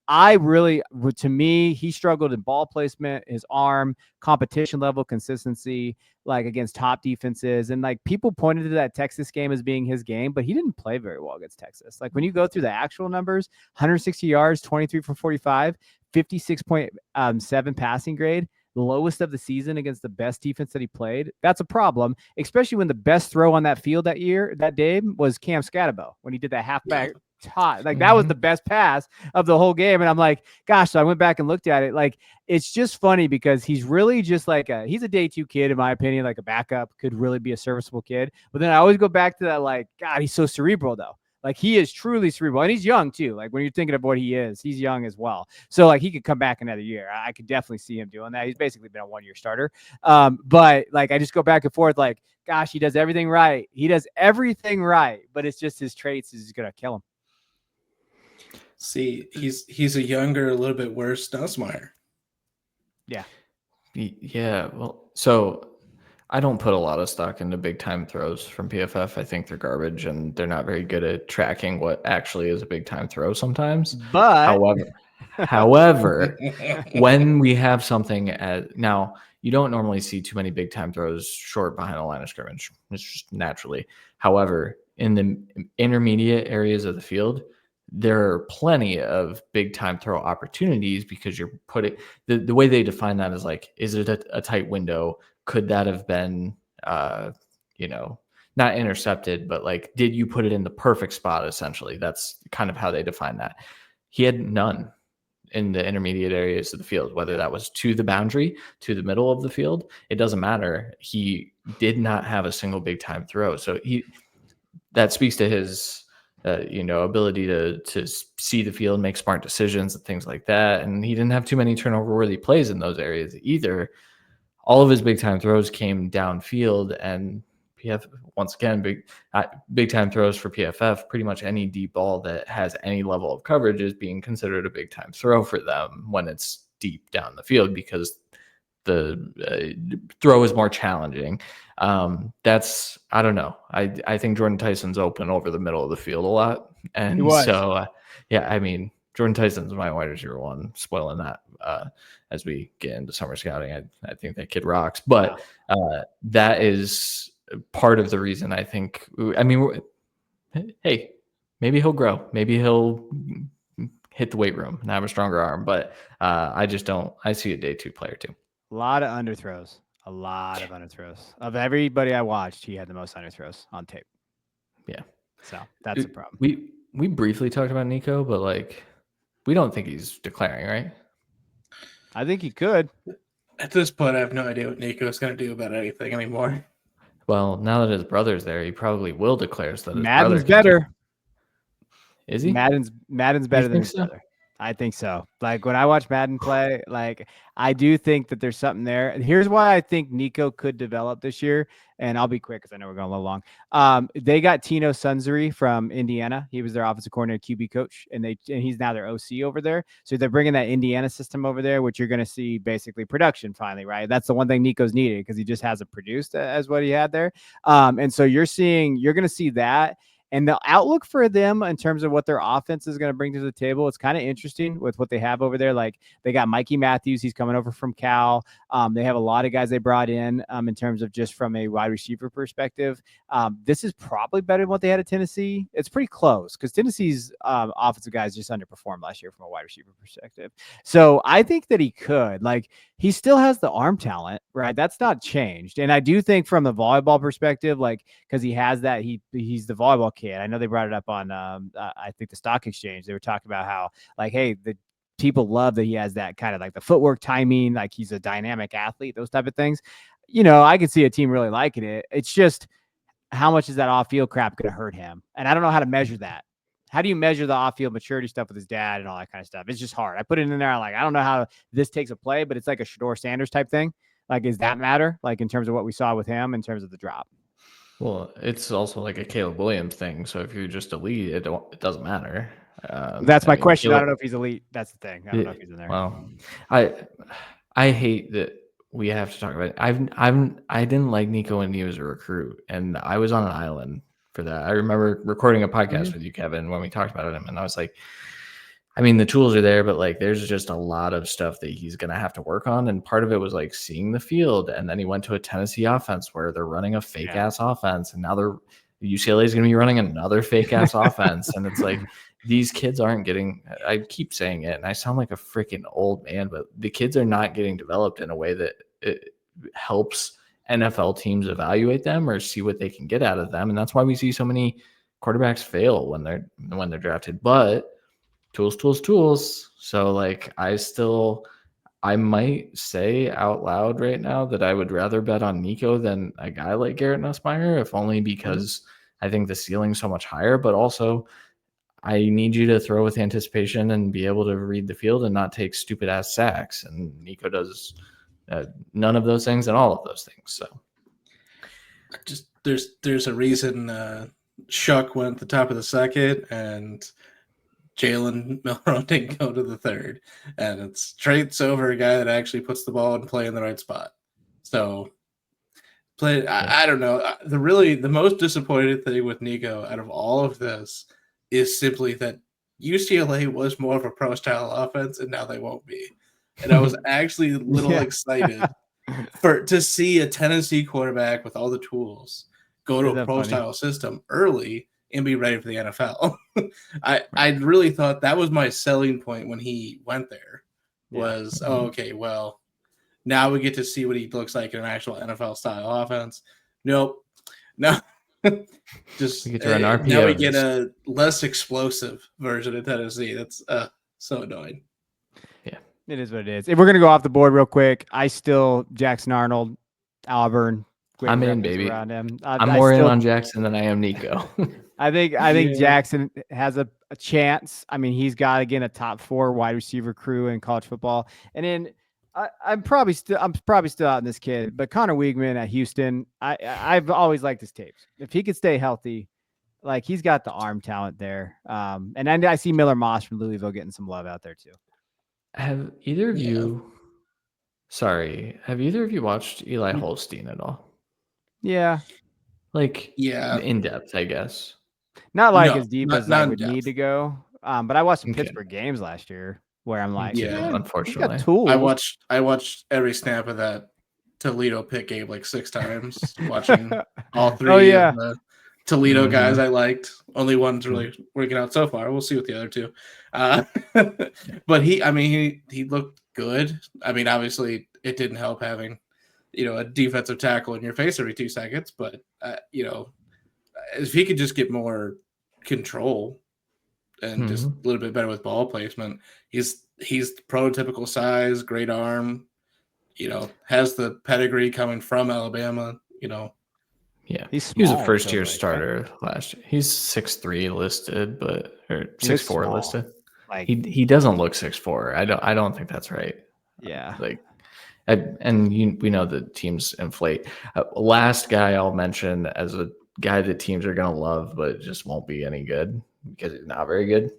to me, he struggled in ball placement, his arm, competition level, consistency, against top defenses. And people pointed to that Texas game as being his game, but he didn't play very well against Texas. When you go through the actual numbers, 160 yards, 23 for 45, 56.7 passing grade, the lowest of the season against the best defense that he played. That's a problem, especially when the best throw on that field that day was Cam Scatterbo when he did that halfback. That was the best pass of the whole game. And I'm like, gosh, so I went back and looked at it. It's just funny because he's really just he's a day 2 kid, in my opinion, a backup, could really be a serviceable kid. But then I always go back to that, God, he's so cerebral though. He is truly cerebral, and he's young too. When you're thinking of what he is, he's young as well. So he could come back another year. I could definitely see him doing that. He's basically been a 1-year starter. But I just go back and forth, gosh, he does everything right. He does everything right, but it's just his traits is going to kill him. See, he's a younger, a little bit worse Nussmeier. Yeah. Yeah. Well, so I don't put a lot of stock into big time throws from PFF. I think they're garbage, and they're not very good at tracking what actually is a big time throw sometimes. But however, when we have something now, you don't normally see too many big time throws short behind the line of scrimmage. It's just naturally. However, in the intermediate areas of the field, there are plenty of big time throw opportunities because you're putting the way they define that is it a tight window? Could that have been, not intercepted, but did you put it in the perfect spot? Essentially, that's kind of how they define that. He had none in the intermediate areas of the field, whether that was to the boundary, to the middle of the field, it doesn't matter. He did not have a single big time throw. So that speaks to his, ability to see the field, make smart decisions and things like that. And he didn't have too many turnover worthy plays in those areas either. All of his big time throws came downfield, and PFF, once again, big time throws for PFF, pretty much any deep ball that has any level of coverage is being considered a big time throw for them when it's deep down the field because the throw is more challenging. That's, I don't know. I think Jordan Tyson's open over the middle of the field a lot. And so, yeah, I mean, Jordan Tyson's my wide receiver one, spoiling that as we get into summer scouting. I think that kid rocks. But that is part of the reason I think, I mean, hey, maybe he'll grow. Maybe he'll hit the weight room and have a stronger arm. But I just don't. I see a day 2 player too. A lot of underthrows. A lot of underthrows. Of everybody I watched, he had the most underthrows on tape. Yeah. So that's a problem. We briefly talked about Nico, but like we don't think he's declaring, right? I think he could. At this point, I have no idea what Nico's going to do about anything anymore. Well, now that his brother's there, he probably will declare so that his Madden's brother better. Is he? Madden's better than his brother. I think so. Like when I watch Madden play, like I do think that there's something there. And here's why I think Nico could develop this year. And I'll be quick because I know we're going a little long. They got Tino Sunzeri from Indiana. He was their offensive coordinator, QB coach, and he's now their OC over there. So they're bringing that Indiana system over there, which you're going to see basically production finally, right? That's the one thing Nico's needed because he just hasn't produced as what he had there. And so you're going to see that. And the outlook for them in terms of what their offense is going to bring to the table, it's kind of interesting with what they have over there. Like they got Mikey Matthews. He's coming over from Cal. They have a lot of guys they brought in terms of just from a wide receiver perspective. This is probably better than what they had at Tennessee. It's pretty close because Tennessee's offensive guys just underperformed last year from a wide receiver perspective. So I think that he could. Like he still has the arm talent, right? That's not changed. And I do think from the volleyball perspective, like because he has that, he's the volleyball kid. I know they brought it up on I think the stock exchange. They were talking about how like, hey, the people love that he has that kind of like the footwork, timing, like he's a dynamic athlete, those type of things. You know, I could see a team really liking it. It's just how much is that off-field crap going to hurt him? And I don't know how to measure that. How do you measure the off-field maturity stuff with his dad and all that kind of stuff? It's just hard. I put it in there. Like, I don't know how this takes a play, but it's like a Shador Sanders type thing. Like, does that matter? Like in terms of what we saw with him in terms of the drop? Well, it's also like a Caleb Williams thing. So if you're just elite, it doesn't matter. That's my question. I don't know if he's elite. That's the thing. I don't know if he's in there. Well, I hate that we have to talk about it. I didn't like Nico when he was a recruit, and I was on an island for that. I remember recording a podcast with you, Kevin, when we talked about him, and I was like, I mean, the tools are there, but like, there's just a lot of stuff that he's going to have to work on. And part of it was like seeing the field. And then he went to a Tennessee offense where they're running a fake ass offense. And now UCLA is going to be running another fake ass offense. And it's like, these kids aren't getting, I keep saying it and I sound like a freaking old man, but the kids are not getting developed in a way that it helps NFL teams evaluate them or see what they can get out of them. And that's why we see so many quarterbacks fail when they're drafted. But tools. So like I might say out loud right now that I would rather bet on Nico than a guy like Garrett Nussmeier, if only because I think the ceiling's so much higher, but also I need you to throw with anticipation and be able to read the field and not take stupid ass sacks. And Nico does none of those things and all of those things. So just there's a reason Shuck went at the top of the second and Jalen Milroe didn't go to the third, and it's traits over a guy that actually puts the ball in play in the right spot. So, I don't know. The most disappointed thing with Nico out of all of this is simply that UCLA was more of a pro-style offense, and now they won't be. And I was actually a little excited to see a Tennessee quarterback with all the tools go to a pro-style system early and be ready for the NFL. I really thought that was my selling point when he went there was, okay, well, now we get to see what he looks like in an actual NFL style offense. Nope. No. Just we get to run RPOs. Now we get a less explosive version of Tennessee. That's so annoying. Yeah, it is what it is. If we're going to go off the board real quick, Jackson Arnold, Auburn. I'm in, baby. Around him. I'm more in on Jackson than I am Nico. I think Jackson has a chance. I mean, he's got again a top 4 wide receiver crew in college football. And then I'm probably still out in this kid, but Connor Wiegman at Houston, I've always liked his tapes. If he could stay healthy, like he's got the arm talent there. And I see Miller Moss from Louisville getting some love out there too. Have either of you? Sorry, have either of you watched Eli Holstein at all? Yeah. Like, Yeah. in depth, I guess. Not like No, as deep not- as not I in would depth. need to go. But I watched some Okay. Pittsburgh games last year where I'm like, Yeah, man, he's unfortunately. got tools. I watched every snap of that Toledo pick game like 6 times, watching all 3 Oh, yeah. of the Toledo guys Mhm. I liked. Only one's really working out so far. We'll see with the other 2. But he looked good. I mean, obviously it didn't help having, a defensive tackle in your face every 2 seconds, but if he could just get more control and just a little bit better with ball placement, he's prototypical size, great arm, has the pedigree coming from Alabama, Yeah, He's he was a small, first-year totally, right? starter last year. He's 6'3" listed, or He was 6'4" small. listed. Like, He doesn't look 6'4". I don't think that's right. yeah. We know the teams inflate. Last guy I'll mention as a guy that teams are gonna love, but just won't be any good because he's not very good.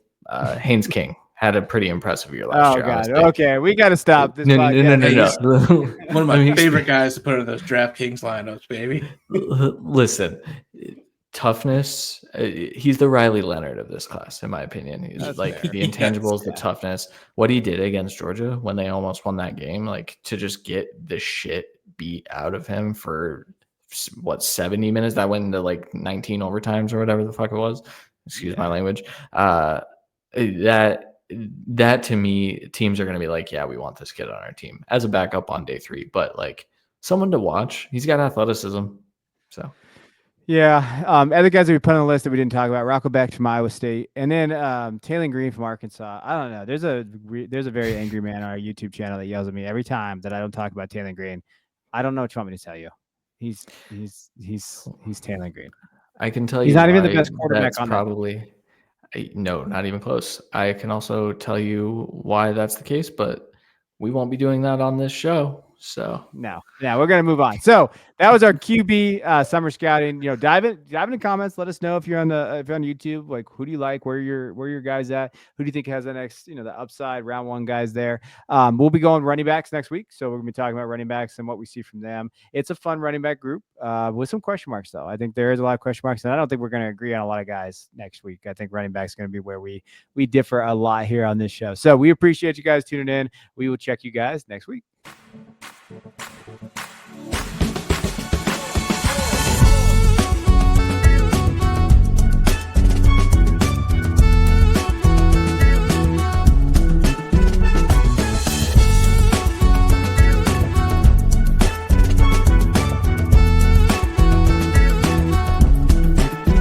Haynes King had a pretty impressive year last Oh year. God. Honestly. Okay, we got to stop this. No. podcast. One of my favorite guys to put in those DraftKings lineups, baby. Listen, toughness. He's the Riley Leonard of this class, in my opinion. He's That's like fair. the intangibles, the toughness. What he did against Georgia when they almost won that game, like to just get the shit beat out of him for 70 minutes. That went into like 19 overtimes or whatever the fuck it was. Excuse my language. That to me, teams are going to be like, yeah, we want this kid on our team as a backup on day 3, but like someone to watch. He's got athleticism. So, Yeah. Other guys that we put on the list that we didn't talk about: Rocco Beck from Iowa State, and then Taylor Green from Arkansas. I don't know. There's a very angry man on our YouTube channel that yells at me every time that I don't talk about Taylor Green. I don't know what you want me to tell you. He's Taylor Green. I can tell you he's not even the best quarterback that's on probably no, not even close. I can also tell you why that's the case, but we won't be doing that on this show. So no, we're gonna move on. So that was our QB summer scouting. Dive in the comments. Let us know if you're on YouTube. Like, who do you like? Where your guys at? Who do you think has the next, the upside round 1 guys there? We'll be going running backs next week, so we're gonna be talking about running backs and what we see from them. It's a fun running back group with some question marks, though. I think there is a lot of question marks, and I don't think we're gonna agree on a lot of guys next week. I think running back's gonna be where we differ a lot here on this show. So we appreciate you guys tuning in. We will check you guys next week.